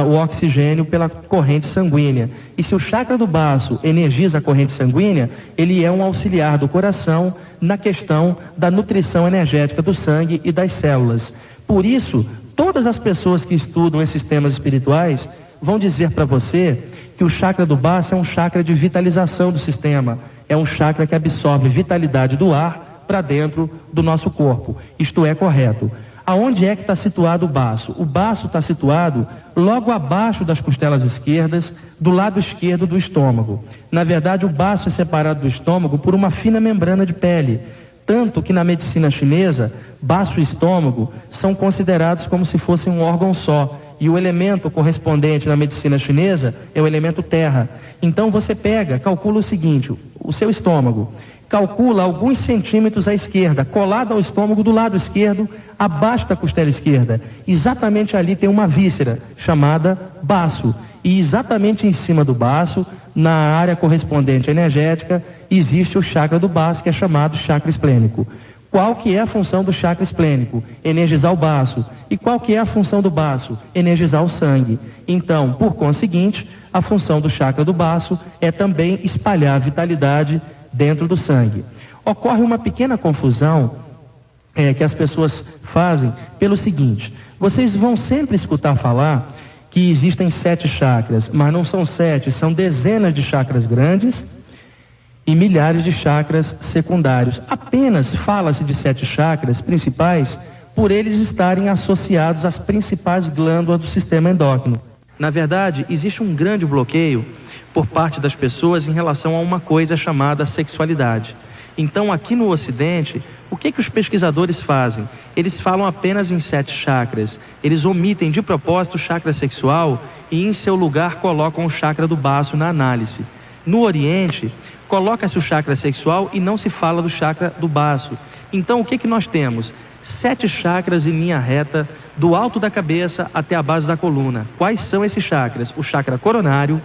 o oxigênio pela corrente sanguínea. E se o chakra do baço energiza a corrente sanguínea, ele é um auxiliar do coração na questão da nutrição energética do sangue e das células. Por isso, todas as pessoas que estudam esses temas espirituais vão dizer para você que o chakra do baço é um chakra de vitalização do sistema, é um chakra que absorve vitalidade do ar para dentro do nosso corpo. Isto é correto. Aonde é que está situado o baço? O baço está situado logo abaixo das costelas esquerdas, do lado esquerdo do estômago. Na verdade, o baço é separado do estômago por uma fina membrana de pele. Tanto que na medicina chinesa, baço e estômago são considerados como se fossem um órgão só. E o elemento correspondente na medicina chinesa é o elemento terra. Então você calcula o seguinte, o seu estômago. Calcula alguns centímetros à esquerda, colado ao estômago do lado esquerdo, abaixo da costela esquerda. Exatamente ali tem uma víscera chamada baço. E exatamente em cima do baço, na área correspondente energética, existe o chakra do baço, que é chamado chakra esplênico. Qual que é a função do chakra esplênico? Energizar o baço. E qual que é a função do baço? Energizar o sangue. Então, por conseguinte, a função do chakra do baço é também espalhar a vitalidade dentro do sangue. Ocorre uma pequena confusão que as pessoas fazem pelo seguinte: vocês vão sempre escutar falar que existem 7 chakras, mas não são 7, são dezenas de chakras grandes e milhares de chakras secundários. Apenas fala-se de 7 chakras principais por eles estarem associados às principais glândulas do sistema endócrino. Na verdade, existe um grande bloqueio por parte das pessoas em relação a uma coisa chamada sexualidade. Então, aqui no Ocidente, o que os pesquisadores fazem? Eles falam apenas em 7 chakras. Eles omitem de propósito o chakra sexual e em seu lugar colocam o chakra do baço na análise. No Oriente, coloca-se o chakra sexual e não se fala do chakra do baço. Então, o que nós temos? 7 chakras em linha reta, do alto da cabeça até a base da coluna. Quais são esses chakras? O chakra coronário,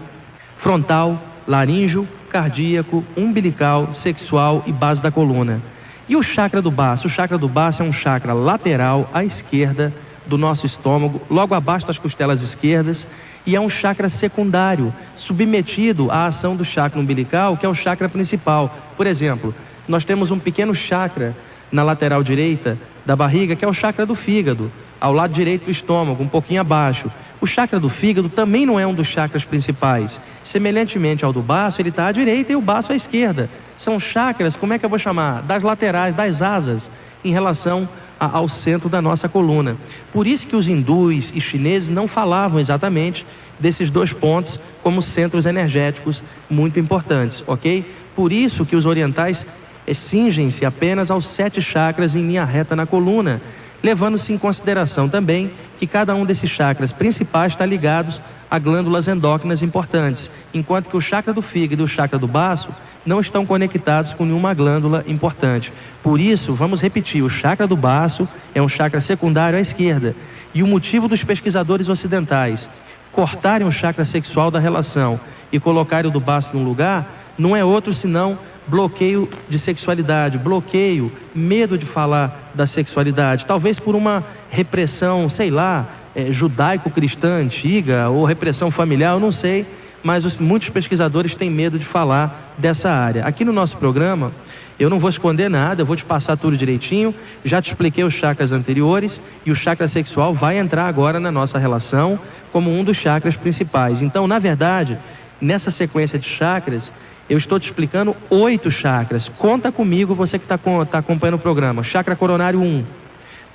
frontal, laríngeo, cardíaco, umbilical, sexual e base da coluna. E o chakra do baço? O chakra do baço é um chakra lateral à esquerda do nosso estômago, logo abaixo das costelas esquerdas, e é um chakra secundário, submetido à ação do chakra umbilical, que é o chakra principal. Por exemplo, nós temos um pequeno chakra na lateral direita da barriga, que é o chakra do fígado, ao lado direito do estômago, um pouquinho abaixo. O chakra do fígado também não é um dos chakras principais. Semelhantemente ao do baço, ele está à direita e o baço à esquerda. São chakras, como é que eu vou chamar? Das laterais, das asas, em relação ao centro da nossa coluna. Por isso que os hindus e chineses não falavam exatamente desses 2 pontos como centros energéticos muito importantes, ok? Por isso que os orientais cingem-se apenas aos 7 chakras em linha reta na coluna, levando-se em consideração também que cada um desses chakras principais está ligados a glândulas endócrinas importantes, enquanto que o chakra do fígado e o chakra do baço não estão conectados com nenhuma glândula importante. Por isso, vamos repetir, o chakra do baço é um chakra secundário à esquerda, e o motivo dos pesquisadores ocidentais cortarem o chakra sexual da relação e colocarem o do baço num lugar, não é outro senão bloqueio de sexualidade, bloqueio, medo de falar da sexualidade, talvez por uma repressão, sei lá, judaico-cristã antiga, ou repressão familiar, eu não sei, mas muitos pesquisadores têm medo de falar dessa área. Aqui no nosso programa, eu não vou esconder nada, eu vou te passar tudo direitinho. Já te expliquei os chakras anteriores e o chakra sexual vai entrar agora na nossa relação como um dos chakras principais. Então, na verdade, nessa sequência de chakras, eu estou te explicando 8 chakras. Conta comigo, você que está acompanhando o programa. Chakra coronário 1,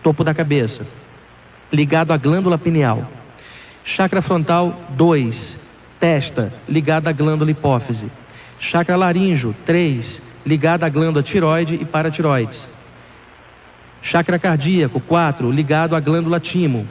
topo da cabeça, ligado à glândula pineal. Chakra frontal 2, testa, ligado à glândula hipófise. Chakra laríngeo 3, ligado à glândula tiroide e paratiroides. Chakra cardíaco 4, ligado à glândula timo.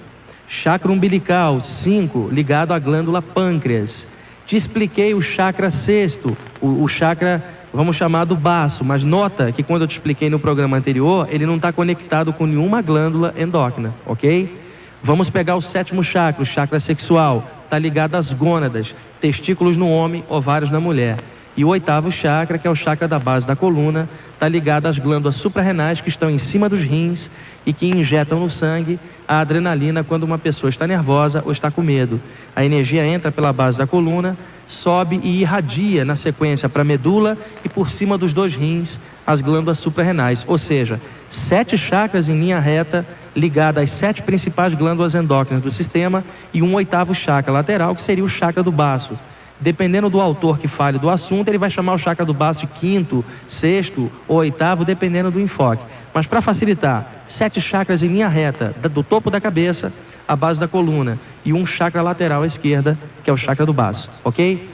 Chakra umbilical 5, ligado à glândula pâncreas. Te expliquei o chakra sexto, o chakra, vamos chamar do baço, mas nota que quando eu te expliquei no programa anterior, ele não está conectado com nenhuma glândula endócrina, ok? Vamos pegar o sétimo chakra, o chakra sexual, está ligado às gônadas, testículos no homem, ovários na mulher. E o oitavo chakra, que é o chakra da base da coluna, está ligado às glândulas suprarrenais que estão em cima dos rins e que injetam no sangue a adrenalina quando uma pessoa está nervosa ou está com medo. A energia entra pela base da coluna, sobe e irradia na sequência para a medula e por cima dos 2 rins as glândulas suprarrenais. Ou seja, 7 chakras em linha reta ligadas às 7 principais glândulas endócrinas do sistema e um oitavo chakra lateral, que seria o chakra do baço. Dependendo do autor que fale do assunto, ele vai chamar o chakra do baço de 5º, 6º ou 8º, dependendo do enfoque. Mas para facilitar, 7 chakras em linha reta, do topo da cabeça à base da coluna, e um chakra lateral à esquerda, que é o chakra do baço, ok?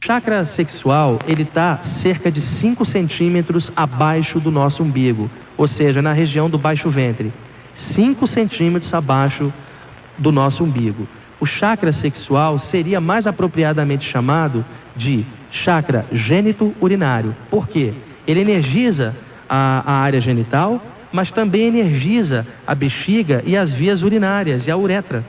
O chakra sexual, ele está cerca de 5 centímetros abaixo do nosso umbigo, ou seja, na região do baixo ventre. 5 centímetros abaixo do nosso umbigo. O chakra sexual seria mais apropriadamente chamado de chakra gênito-urinário. Por quê? Ele energiza a área genital, mas também energiza a bexiga e as vias urinárias e a uretra.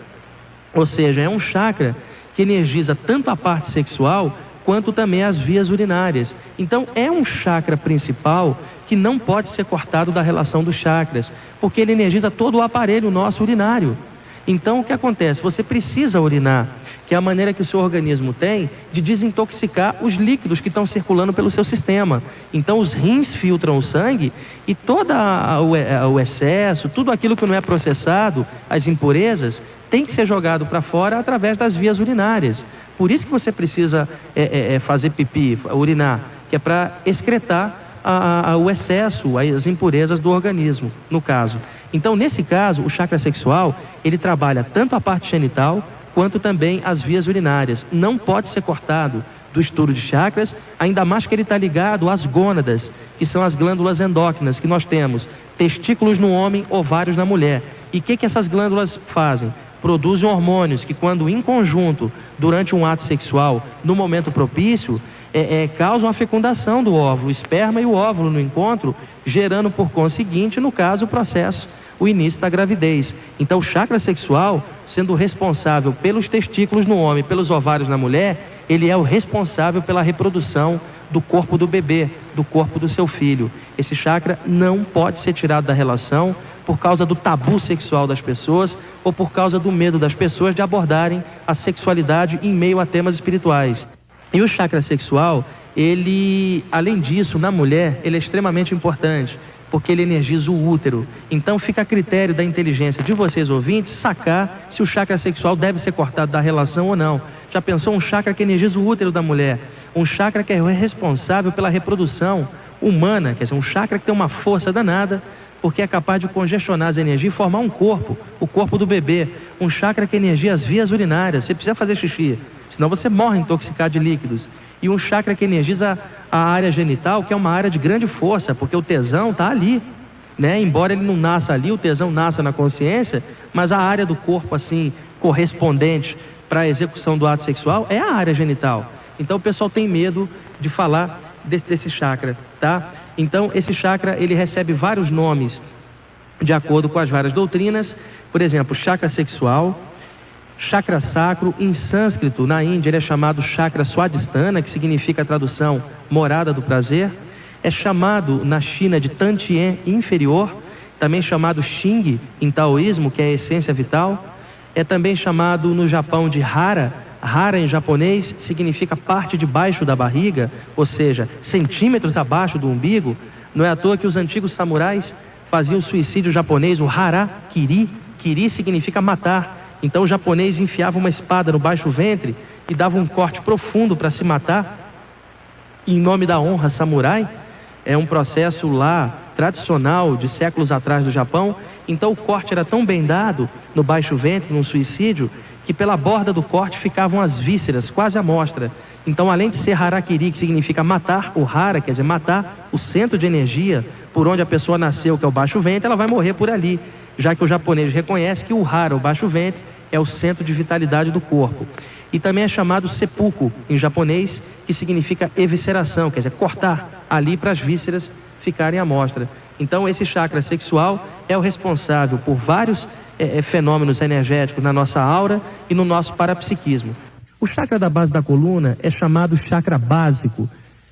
Ou seja, é um chakra que energiza tanto a parte sexual quanto também as vias urinárias. Então é um chakra principal que não pode ser cortado da relação dos chakras, porque ele energiza todo o aparelho nosso urinário. Então o que acontece? Você precisa urinar, que é a maneira que o seu organismo tem de desintoxicar os líquidos que estão circulando pelo seu sistema. Então os rins filtram o sangue e todo o excesso, tudo aquilo que não é processado, as impurezas, tem que ser jogado para fora através das vias urinárias. Por isso que você precisa fazer pipi, urinar, que é para excretar o excesso, as impurezas do organismo, no caso. Então, nesse caso, o chakra sexual, ele trabalha tanto a parte genital, quanto também as vias urinárias. Não pode ser cortado do estudo de chakras, ainda mais que ele está ligado às gônadas, que são as glândulas endócrinas que nós temos. Testículos no homem, ovários na mulher. E o que essas glândulas fazem? Produzem hormônios que, quando em conjunto, durante um ato sexual, no momento propício, causam a fecundação do óvulo, o esperma e o óvulo no encontro, gerando por conseguinte, no caso, o início da gravidez. Então o chakra sexual, sendo responsável pelos testículos no homem, pelos ovários na mulher, ele é o responsável pela reprodução do corpo do bebê, do corpo do seu filho. Esse chakra não pode ser tirado da relação por causa do tabu sexual das pessoas ou por causa do medo das pessoas de abordarem a sexualidade em meio a temas espirituais. E o chakra sexual, ele, além disso, na mulher, ele é extremamente importante, porque ele energiza o útero. Então fica a critério da inteligência de vocês ouvintes sacar se o chakra sexual deve ser cortado da relação ou não. Já pensou um chakra que energiza o útero da mulher? Um chakra que é responsável pela reprodução humana, quer dizer, um chakra que tem uma força danada, porque é capaz de congestionar as energias e formar um corpo, o corpo do bebê. Um chakra que energia as vias urinárias. Você precisa fazer xixi, senão você morre intoxicado de líquidos. E um chakra que energiza a área genital, que é uma área de grande força, porque o tesão está ali, né? Embora ele não nasça ali, o tesão nasça na consciência, mas a área do corpo, assim, correspondente para a execução do ato sexual é a área genital. Então o pessoal tem medo de falar desse chakra, tá? Então esse chakra, ele recebe vários nomes de acordo com as várias doutrinas. Por exemplo, chakra sexual, chakra sacro. Em sânscrito, na Índia, ele é chamado chakra swadhisthana, que significa a tradução morada do prazer. É chamado na China de Tantien inferior, também chamado Xing em taoísmo, que é a essência vital. É também chamado no Japão de Hara. Hara em japonês significa parte de baixo da barriga, ou seja, centímetros abaixo do umbigo. Não é à toa que os antigos samurais faziam o suicídio japonês, o harakiri. Kiri significa matar. Então o japonês enfiava uma espada no baixo ventre e dava um corte profundo para se matar, em nome da honra samurai. É um processo lá tradicional de séculos atrás do Japão. Então o corte era tão bem dado no baixo ventre, num suicídio, que pela borda do corte ficavam as vísceras, quase à mostra. Então, além de ser harakiri, que significa matar, o hara quer dizer matar, o centro de energia por onde a pessoa nasceu, que é o baixo ventre, ela vai morrer por ali, já que o japonês reconhece que o hara, o baixo ventre, é o centro de vitalidade do corpo. E também é chamado seppuku em japonês, que significa evisceração, quer dizer, cortar ali para as vísceras ficarem à mostra. Então esse chakra sexual é o responsável por vários fenômenos energéticos na nossa aura e no nosso parapsiquismo. O chakra da base da coluna é chamado chakra básico,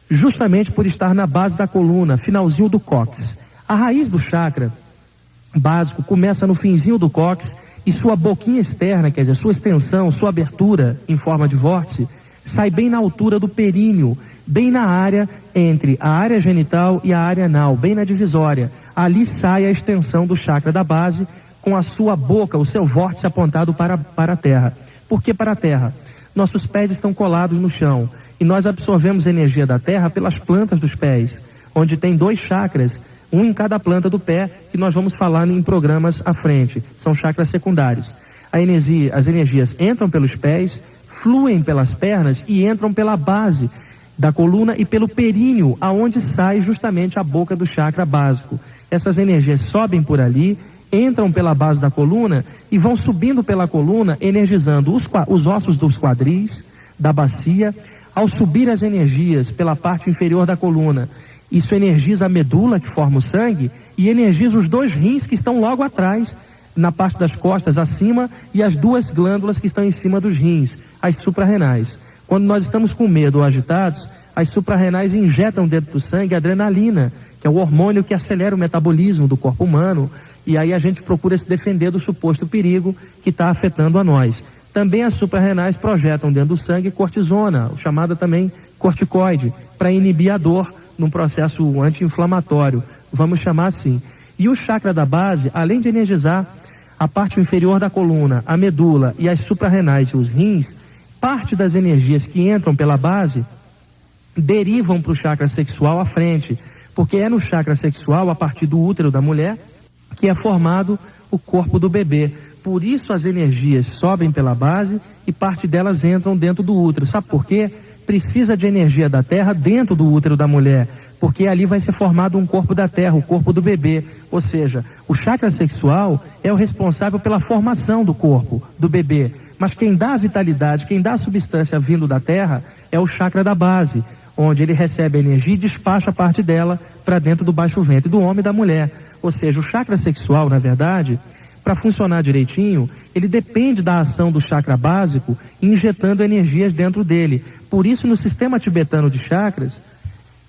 justamente por estar na base da coluna, finalzinho do cóccix. A raiz do chakra básico começa no finzinho do cóccix e sua boquinha externa, quer dizer, sua extensão, sua abertura em forma de vórtice, sai bem na altura do períneo, bem na área entre a área genital e a área anal, bem na divisória. Ali sai a extensão do chakra da base, com a sua boca, o seu vórtice apontado para a terra. Por que para a terra? Nossos pés estão colados no chão e nós absorvemos energia da terra pelas plantas dos pés, onde tem 2 chakras, um em cada planta do pé, que nós vamos falar em programas à frente. São chakras secundários. As energias entram pelos pés, fluem pelas pernas e entram pela base da coluna e pelo períneo, aonde sai justamente a boca do chakra básico. Essas energias sobem por ali, entram pela base da coluna e vão subindo pela coluna, energizando os ossos dos quadris, da bacia. Ao subir as energias pela parte inferior da coluna, isso energiza a medula que forma o sangue e energiza os 2 rins que estão logo atrás, na parte das costas acima, e as 2 glândulas que estão em cima dos rins, as suprarrenais. Quando nós estamos com medo ou agitados, as suprarrenais injetam dentro do sangue adrenalina, que é o hormônio que acelera o metabolismo do corpo humano, e aí a gente procura se defender do suposto perigo que está afetando a nós. Também as suprarrenais projetam dentro do sangue cortisona, chamada também corticoide, para inibir a dor num processo anti-inflamatório, vamos chamar assim. E o chakra da base, além de energizar a parte inferior da coluna, a medula e as suprarrenais e os rins, parte das energias que entram pela base derivam para o chakra sexual à frente, porque é no chakra sexual, a partir do útero da mulher, que é formado o corpo do bebê. Por isso as energias sobem pela base e parte delas entram dentro do útero. Sabe por quê? Precisa de energia da terra dentro do útero da mulher, porque ali vai ser formado um corpo da terra, o corpo do bebê. Ou seja, o chakra sexual é o responsável pela formação do corpo do bebê. Mas quem dá a vitalidade, quem dá a substância vindo da terra é o chakra da base, onde ele recebe a energia e despacha parte dela para dentro do baixo ventre do homem e da mulher. Ou seja, o chakra sexual, na verdade, para funcionar direitinho, ele depende da ação do chakra básico, injetando energias dentro dele. Por isso, no sistema tibetano de chakras,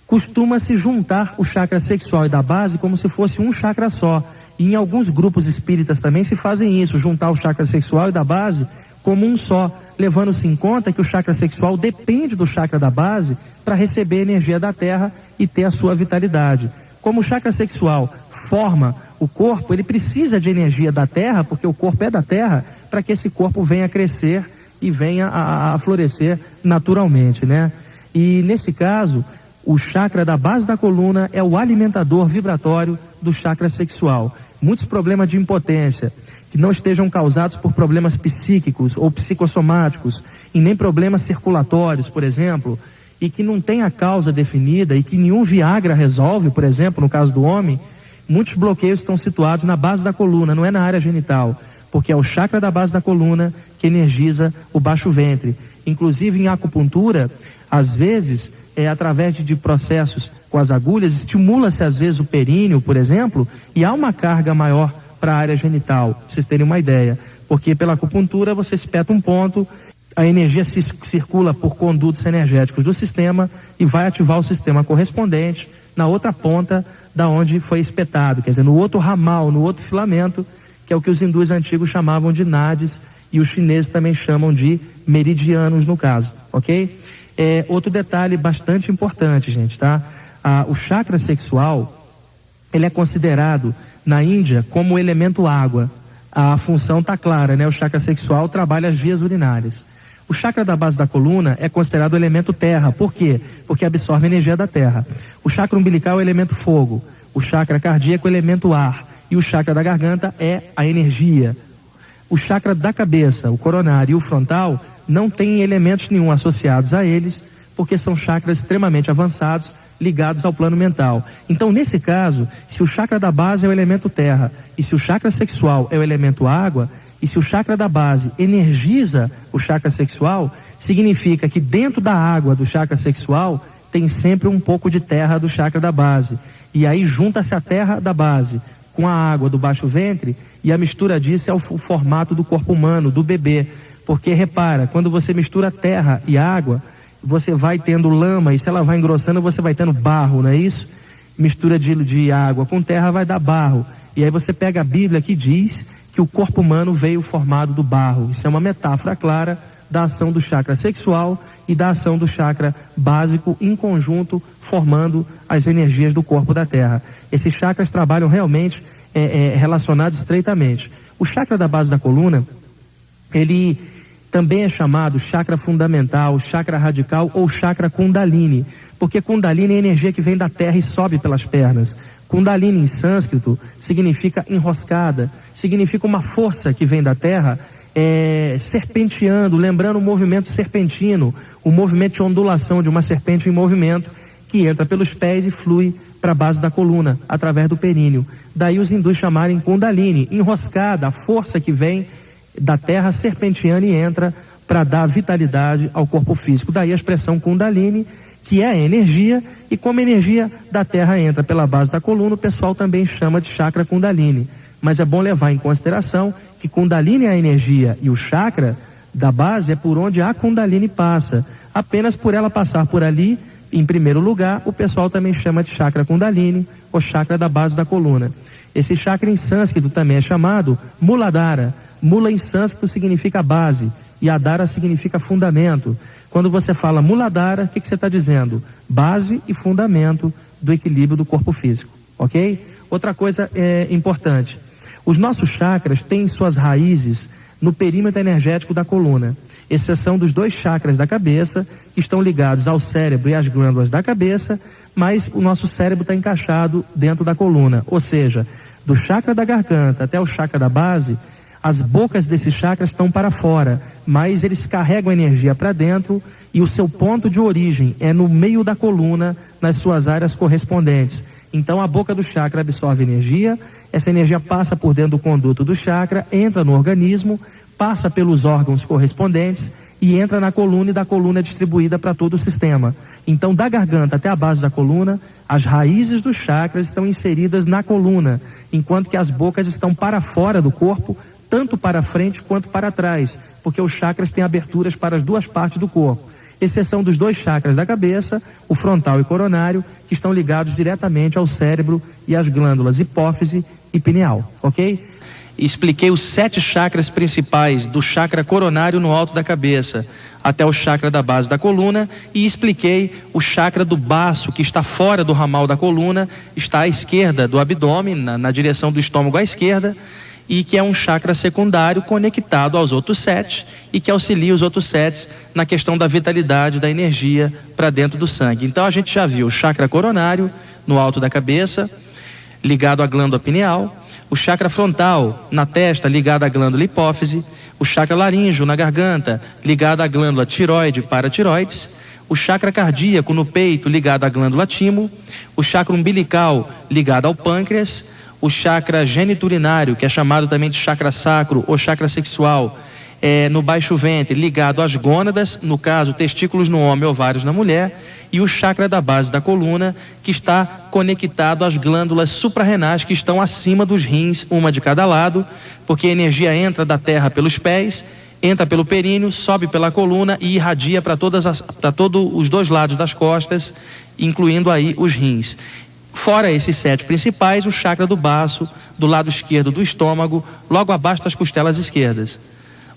costuma-se juntar o chakra sexual e da base como se fosse um chakra só. E em alguns grupos espíritas também se fazem isso, juntar o chakra sexual e da base como um só, levando-se em conta que o chakra sexual depende do chakra da base para receber energia da terra e ter a sua vitalidade. Como o chakra sexual forma o corpo, ele precisa de energia da terra, porque o corpo é da terra, para que esse corpo venha a crescer e venha a florescer naturalmente, né? E nesse caso, o chakra da base da coluna é o alimentador vibratório do chakra sexual. Muitos problemas de impotência, que não estejam causados por problemas psíquicos ou psicossomáticos, e nem problemas circulatórios, por exemplo, e que não tem a causa definida e que nenhum Viagra resolve, por exemplo, no caso do homem, muitos bloqueios estão situados na base da coluna, não é na área genital, porque é o chakra da base da coluna que energiza o baixo ventre. Inclusive em acupuntura, às vezes, através de processos com as agulhas, estimula-se às vezes o períneo, por exemplo, e há uma carga maior para a área genital, para vocês terem uma ideia, porque pela acupuntura você espeta um ponto, a energia circula por condutos energéticos do sistema e vai ativar o sistema correspondente na outra ponta da onde foi espetado, quer dizer, no outro ramal, no outro filamento, que é o que os hindus antigos chamavam de nadis e os chineses também chamam de meridianos no caso, ok? Outro detalhe bastante importante, gente, tá? O chakra sexual, ele é considerado na Índia como o elemento água. A função está clara, né? O chakra sexual trabalha as vias urinárias. O chakra da base da coluna é considerado o elemento terra. Por quê? Porque absorve a energia da terra. O chakra umbilical é o elemento fogo. O chakra cardíaco é o elemento ar. E o chakra da garganta é a energia. O chakra da cabeça, o coronário e o frontal, não tem elementos nenhum associados a eles, porque são chakras extremamente avançados, ligados ao plano mental. Então, nesse caso, se o chakra da base é o elemento terra, e se o chakra sexual é o elemento água, e se o chakra da base energiza o chakra sexual, significa que dentro da água do chakra sexual tem sempre um pouco de terra do chakra da base. E aí junta-se a terra da base com a água do baixo ventre, e a mistura disso é o formato do corpo humano, do bebê. Porque repara, quando você mistura terra e água, você vai tendo lama, e se ela vai engrossando, você vai tendo barro, não é isso? Mistura de água com terra vai dar barro. E aí você pega a Bíblia que diz que o corpo humano veio formado do barro. Isso é uma metáfora clara da ação do chakra sexual e da ação do chakra básico em conjunto, formando as energias do corpo da terra. Esses chakras trabalham realmente relacionados estreitamente. O chakra da base da coluna, ele também é chamado chakra fundamental, chakra radical ou chakra kundalini, porque kundalini é a energia que vem da terra e sobe pelas pernas. Kundalini em sânscrito significa enroscada, significa uma força que vem da terra serpenteando, lembrando o movimento serpentino, o movimento de ondulação de uma serpente em movimento que entra pelos pés e flui para a base da coluna, através do períneo. Daí os hindus chamarem Kundalini, enroscada, a força que vem da terra serpenteando e entra para dar vitalidade ao corpo físico. Daí a expressão Kundalini, que é a energia, e como a energia da terra entra pela base da coluna, o pessoal também chama de chakra Kundalini. Mas é bom levar em consideração que Kundalini é a energia e o chakra da base é por onde a Kundalini passa. Apenas por ela passar por ali, em primeiro lugar, o pessoal também chama de chakra Kundalini, ou chakra da base da coluna. Esse chakra em sânscrito também é chamado Muladhara. Mula em sânscrito significa base e Adhara significa fundamento. Quando você fala Muladhara, o que você está dizendo? Base e fundamento do equilíbrio do corpo físico, ok? Outra coisa importante, os nossos chakras têm suas raízes no perímetro energético da coluna, exceção dos 2 chakras da cabeça, que estão ligados ao cérebro e às glândulas da cabeça, mas o nosso cérebro está encaixado dentro da coluna, ou seja, do chakra da garganta até o chakra da base, as bocas desses chakras estão para fora, mas eles carregam energia para dentro e o seu ponto de origem é no meio da coluna, nas suas áreas correspondentes. Então a boca do chakra absorve energia, essa energia passa por dentro do conduto do chakra, entra no organismo, passa pelos órgãos correspondentes e entra na coluna, e da coluna é distribuída para todo o sistema. Então da garganta até a base da coluna, as raízes dos chakras estão inseridas na coluna, enquanto que as bocas estão para fora do corpo, tanto para frente quanto para trás, porque os chakras têm aberturas para as 2 partes do corpo, exceção dos 2 chakras da cabeça, o frontal e coronário, que estão ligados diretamente ao cérebro e às glândulas hipófise e pineal, ok? Expliquei os 7 chakras principais do chakra coronário no alto da cabeça, até o chakra da base da coluna, e expliquei o chakra do baço, que está fora do ramal da coluna, está à esquerda do abdômen, na direção do estômago à esquerda, e que é um chakra secundário conectado aos outros 7 e que auxilia os outros 7 na questão da vitalidade, da energia para dentro do sangue. Então a gente já viu o chakra coronário no alto da cabeça, ligado à glândula pineal, o chakra frontal na testa, ligado à glândula hipófise, o chakra laríngeo na garganta, ligado à glândula tiroide e paratiroides, o chakra cardíaco no peito, ligado à glândula timo, o chakra umbilical ligado ao pâncreas, o chakra geniturinário, que é chamado também de chakra sacro ou chakra sexual, no baixo ventre, ligado às gônadas, no caso testículos no homem, ovários na mulher, e o chakra da base da coluna, que está conectado às glândulas suprarrenais que estão acima dos rins, uma de cada lado, porque a energia entra da terra pelos pés, entra pelo períneo, sobe pela coluna e irradia para todos os 2 lados das costas, incluindo aí os rins. Fora esses 7 principais, o chakra do baço, do lado esquerdo do estômago, logo abaixo das costelas esquerdas.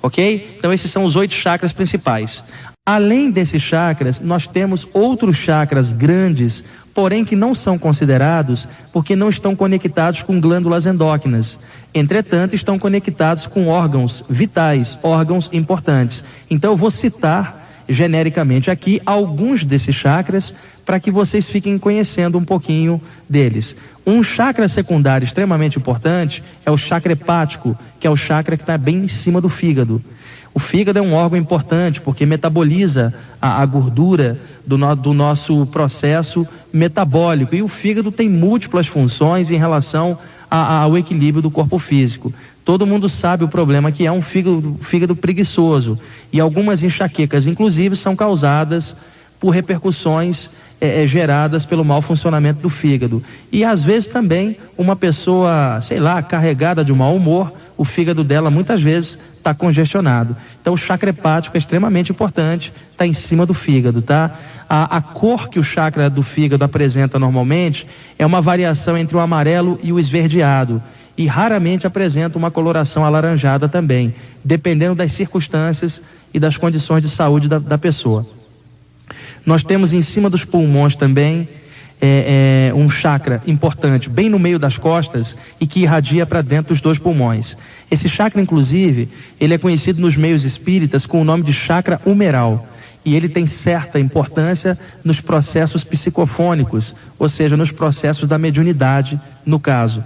ok? Então esses são os 8 chakras principais. Além desses chakras, nós temos outros chakras grandes, porém que não são considerados porque não estão conectados com glândulas endócrinas. Entretanto, estão conectados com órgãos vitais, órgãos importantes. Então eu vou citar genericamente aqui alguns desses chakras para que vocês fiquem conhecendo um pouquinho deles. Um chakra secundário extremamente importante é o chakra hepático, que é o chakra que está bem em cima do fígado. O fígado é um órgão importante porque metaboliza a gordura do nosso processo metabólico. E o fígado tem múltiplas funções em relação ao equilíbrio do corpo físico. Todo mundo sabe o problema que é um fígado preguiçoso. E algumas enxaquecas, inclusive, são causadas por repercussões geradas pelo mau funcionamento do fígado. E às vezes também uma pessoa, sei lá, carregada de um mau humor, o fígado dela muitas vezes está congestionado. Então o chakra hepático é extremamente importante, está em cima do fígado, tá? A cor que o chakra do fígado apresenta normalmente é uma variação entre o amarelo e o esverdeado, e raramente apresenta uma coloração alaranjada também, dependendo das circunstâncias e das condições de saúde da pessoa. Nós temos em cima dos pulmões também um chakra importante, bem no meio das costas e que irradia para dentro dos 2 pulmões. Esse chakra, inclusive, ele é conhecido nos meios espíritas com o nome de chakra humeral. E ele tem certa importância nos processos psicofônicos, ou seja, nos processos da mediunidade, no caso.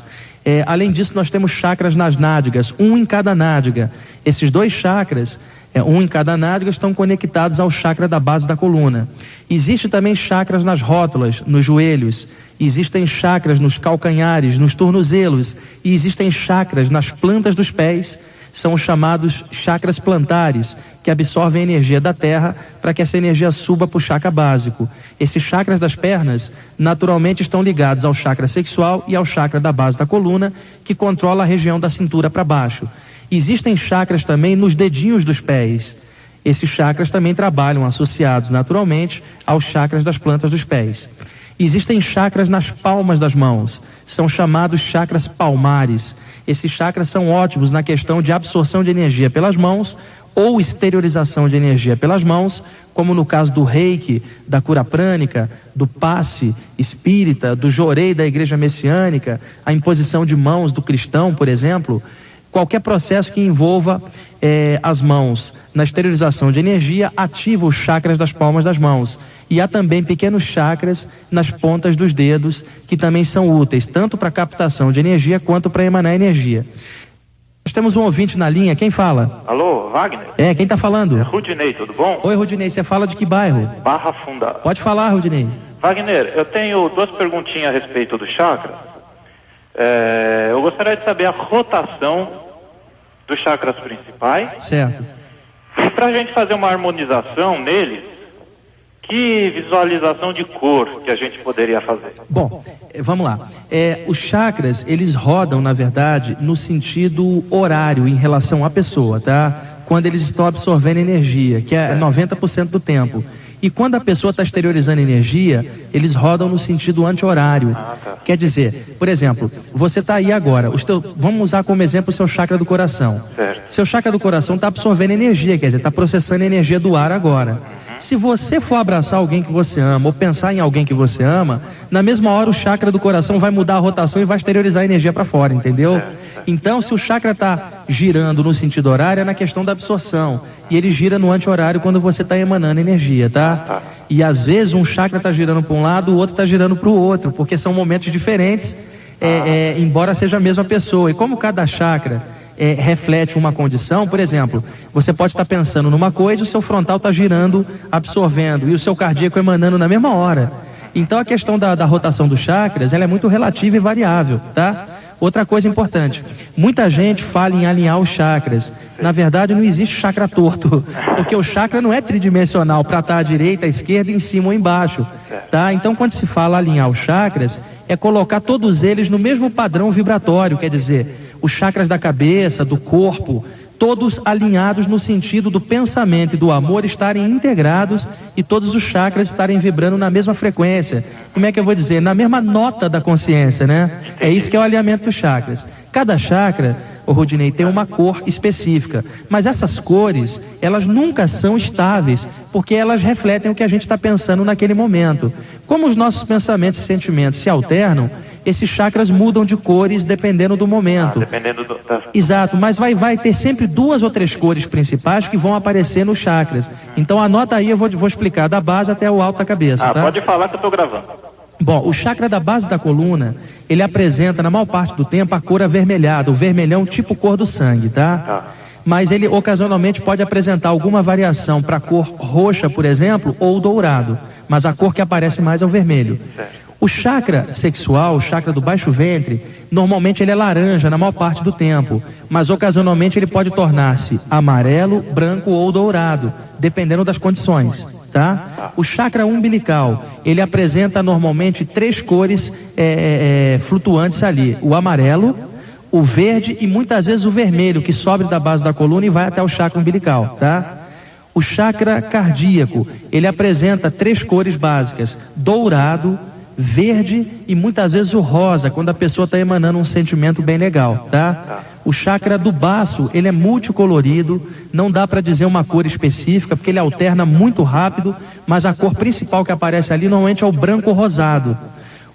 Além disso, nós temos chakras nas nádegas, um em cada nádega. Esses 2 chakras, um em cada nádega, estão conectados ao chakra da base da coluna. Existem também chakras nas rótulas, nos joelhos. Existem chakras nos calcanhares, nos tornozelos. E existem chakras nas plantas dos pés, são os chamados chakras plantares, que absorvem a energia da terra para que essa energia suba para o chakra básico. Esses chakras das pernas, naturalmente, estão ligados ao chakra sexual e ao chakra da base da coluna, que controla a região da cintura para baixo. Existem chakras também nos dedinhos dos pés. Esses chakras também trabalham associados naturalmente aos chakras das plantas dos pés. Existem chakras nas palmas das mãos, são chamados chakras palmares. Esses chakras são ótimos na questão de absorção de energia pelas mãos ou exteriorização de energia pelas mãos, como no caso do reiki, da cura prânica, do passe espírita, do jorei da igreja messiânica, a imposição de mãos do cristão, por exemplo. Qualquer processo que envolva as mãos na exteriorização de energia ativa os chakras das palmas das mãos. E há também pequenos chakras nas pontas dos dedos que também são úteis, tanto para captação de energia quanto para emanar energia. Nós temos um ouvinte na linha, quem fala? Alô, Wagner? Quem está falando? É Rudinei, tudo bom? Oi, Rudinei, você fala de que bairro? Barra Funda. Pode falar, Rudinei. Wagner, eu tenho 2 perguntinhas a respeito do chakra. Eu gostaria de saber a rotação dos chakras principais. Certo. E para a gente fazer uma harmonização neles, que visualização de cor que a gente poderia fazer? Bom, vamos lá. Os chakras, eles rodam, na verdade, no sentido horário em relação à pessoa, tá? Quando eles estão absorvendo energia, que é 90% do tempo. E quando a pessoa está exteriorizando energia, eles rodam no sentido anti-horário. Tá. Quer dizer, por exemplo, você está aí agora, vamos usar como exemplo o seu chakra do coração. Certo. Seu chakra do coração está absorvendo energia, quer dizer, está processando energia do ar agora. Se você for abraçar alguém que você ama, ou pensar em alguém que você ama, na mesma hora o chakra do coração vai mudar a rotação e vai exteriorizar a energia para fora, entendeu? Então, se o chakra está girando no sentido horário, é na questão da absorção. E ele gira no anti-horário quando você está emanando energia, tá? E às vezes um chakra está girando para um lado, o outro está girando para o outro, porque são momentos diferentes, embora seja a mesma pessoa. E como cada chakra reflete uma condição, por exemplo, você pode estar pensando numa coisa e o seu frontal está girando, absorvendo, e o seu cardíaco emanando na mesma hora. Então a questão da rotação dos chakras, ela é muito relativa e variável, tá? Outra coisa importante, muita gente fala em alinhar os chakras. Na verdade não existe chakra torto, porque o chakra não é tridimensional para estar à direita, à esquerda, em cima ou embaixo, tá? Então quando se fala alinhar os chakras, é colocar todos eles no mesmo padrão vibratório, quer dizer, os chakras da cabeça, do corpo, todos alinhados no sentido do pensamento e do amor estarem integrados e todos os chakras estarem vibrando na mesma frequência. Como é que eu vou dizer? Na mesma nota da consciência, né? É isso que é o alinhamento dos chakras. Cada chakra o Rudinei, tem uma cor específica. Mas essas cores, elas nunca são estáveis, porque elas refletem o que a gente está pensando naquele momento. Como os nossos pensamentos e sentimentos se alternam, esses chakras mudam de cores dependendo do momento. Dependendo Exato, mas vai ter sempre 2 ou 3 cores principais que vão aparecer nos chakras. Então anota aí, eu vou explicar da base até o alto da cabeça, tá? Pode falar que eu estou gravando. Bom, o chakra da base da coluna, ele apresenta, na maior parte do tempo, a cor avermelhada, o vermelhão tipo cor do sangue, tá? Mas ele ocasionalmente pode apresentar alguma variação para a cor roxa, por exemplo, ou dourado. Mas a cor que aparece mais é o vermelho. O chakra sexual, o chakra do baixo ventre, normalmente ele é laranja na maior parte do tempo, mas ocasionalmente ele pode tornar-se amarelo, branco ou dourado, dependendo das condições, tá? O chakra umbilical, ele apresenta normalmente 3 cores flutuantes ali: o amarelo, o verde e muitas vezes o vermelho, que sobe da base da coluna e vai até o chakra umbilical, tá? O chakra cardíaco, ele apresenta 3 cores básicas: dourado, verde e muitas vezes o rosa, quando a pessoa está emanando um sentimento bem legal, tá? O chakra do baço, ele é multicolorido, não dá para dizer uma cor específica, porque ele alterna muito rápido, mas a cor principal que aparece ali normalmente é o branco rosado.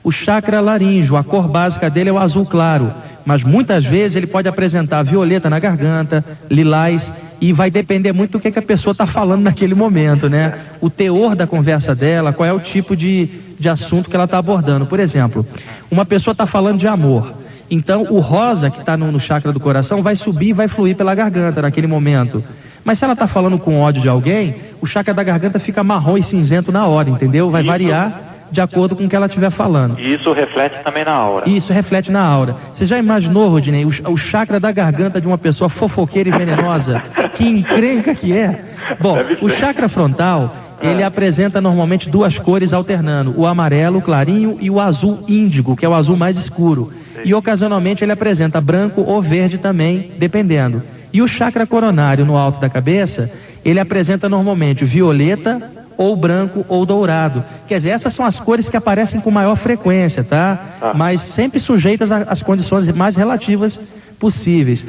O chakra laríngeo, a cor básica dele é o azul claro, mas muitas vezes ele pode apresentar violeta na garganta, lilás, e vai depender muito do que a pessoa está falando naquele momento, né? O teor da conversa dela, qual é o tipo de assunto que ela está abordando. Por exemplo, uma pessoa está falando de amor, então o rosa que está no chakra do coração vai subir e vai fluir pela garganta naquele momento. Mas se ela está falando com ódio de alguém, o chakra da garganta fica marrom e cinzento na hora, entendeu? Vai variar de acordo com o que ela estiver falando. E isso reflete também na aura. Isso reflete na aura. Você já imaginou, Rodinei, o chakra da garganta de uma pessoa fofoqueira e venenosa? Que encrenca que é? Bom, o chakra frontal, ele apresenta normalmente 2 cores alternando: o amarelo clarinho e o azul índigo, que é o azul mais escuro. E ocasionalmente ele apresenta branco ou verde também, dependendo. E o chakra coronário no alto da cabeça, ele apresenta normalmente violeta, ou branco ou dourado. Quer dizer, essas são as cores que aparecem com maior frequência, tá? Mas sempre sujeitas às condições mais relativas possíveis.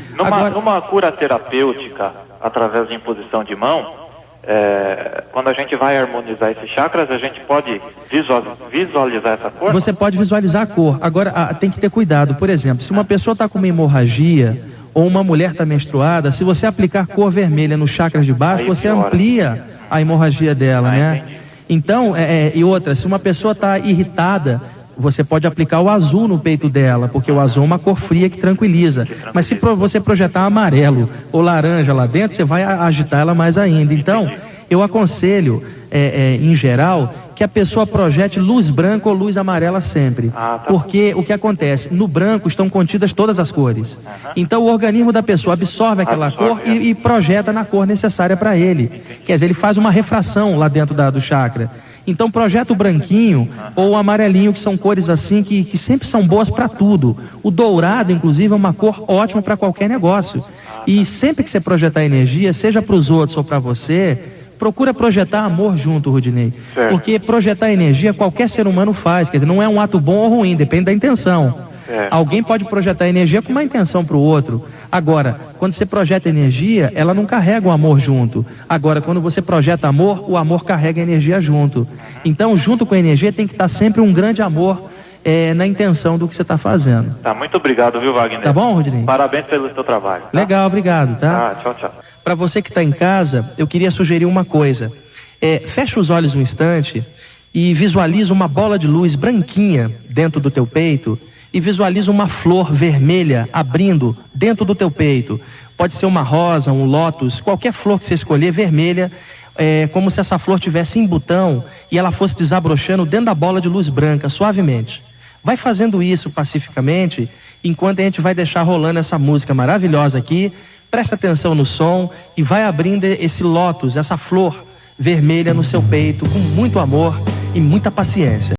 Numa cura terapêutica, através de imposição de mão, quando a gente vai harmonizar esses chakras, a gente pode visualizar essa cor? Você pode visualizar a cor. Agora, tem que ter cuidado. Por exemplo, se uma pessoa está com uma hemorragia, ou uma mulher está menstruada, se você aplicar cor vermelha nos chakras de baixo, aí você amplia a hemorragia dela, né? Entendi. Então, e outra, se uma pessoa está irritada, você pode aplicar o azul no peito dela, porque o azul é uma cor fria que tranquiliza. Mas se você projetar amarelo ou laranja lá dentro, você vai agitar ela mais ainda. Então, eu aconselho, em geral, que a pessoa projete luz branca ou luz amarela sempre. Porque o que acontece? No branco estão contidas todas as cores. Então o organismo da pessoa absorve aquela cor e projeta na cor necessária para ele. Quer dizer, ele faz uma refração lá dentro do chakra. Então projeta o branquinho ou o amarelinho, que são cores assim que sempre são boas para tudo. O dourado, inclusive, é uma cor ótima para qualquer negócio. E sempre que você projetar energia, seja para os outros ou para você, procura projetar amor junto, Rudinei. Porque projetar energia qualquer ser humano faz. Quer dizer, não é um ato bom ou ruim, depende da intenção. Alguém pode projetar energia com uma intenção para o outro. Agora, quando você projeta energia, ela não carrega o amor junto. Agora, quando você projeta amor, o amor carrega a energia junto. Então, junto com a energia, tem que estar sempre um grande amor na intenção do que você está fazendo. Tá, muito obrigado, viu, Wagner? Tá bom, Rudinei? Parabéns pelo seu trabalho. Tá? Legal, obrigado, tá? Tchau, tchau. Para você que está em casa, eu queria sugerir uma coisa. Fecha os olhos um instante e visualiza uma bola de luz branquinha dentro do teu peito e visualiza uma flor vermelha abrindo dentro do teu peito. Pode ser uma rosa, um lótus, qualquer flor que você escolher, vermelha, como se essa flor tivesse em botão e ela fosse desabrochando dentro da bola de luz branca, suavemente. Vai fazendo isso pacificamente, enquanto a gente vai deixar rolando essa música maravilhosa aqui. Presta atenção no som e vai abrindo esse lótus, essa flor vermelha no seu peito, com muito amor e muita paciência.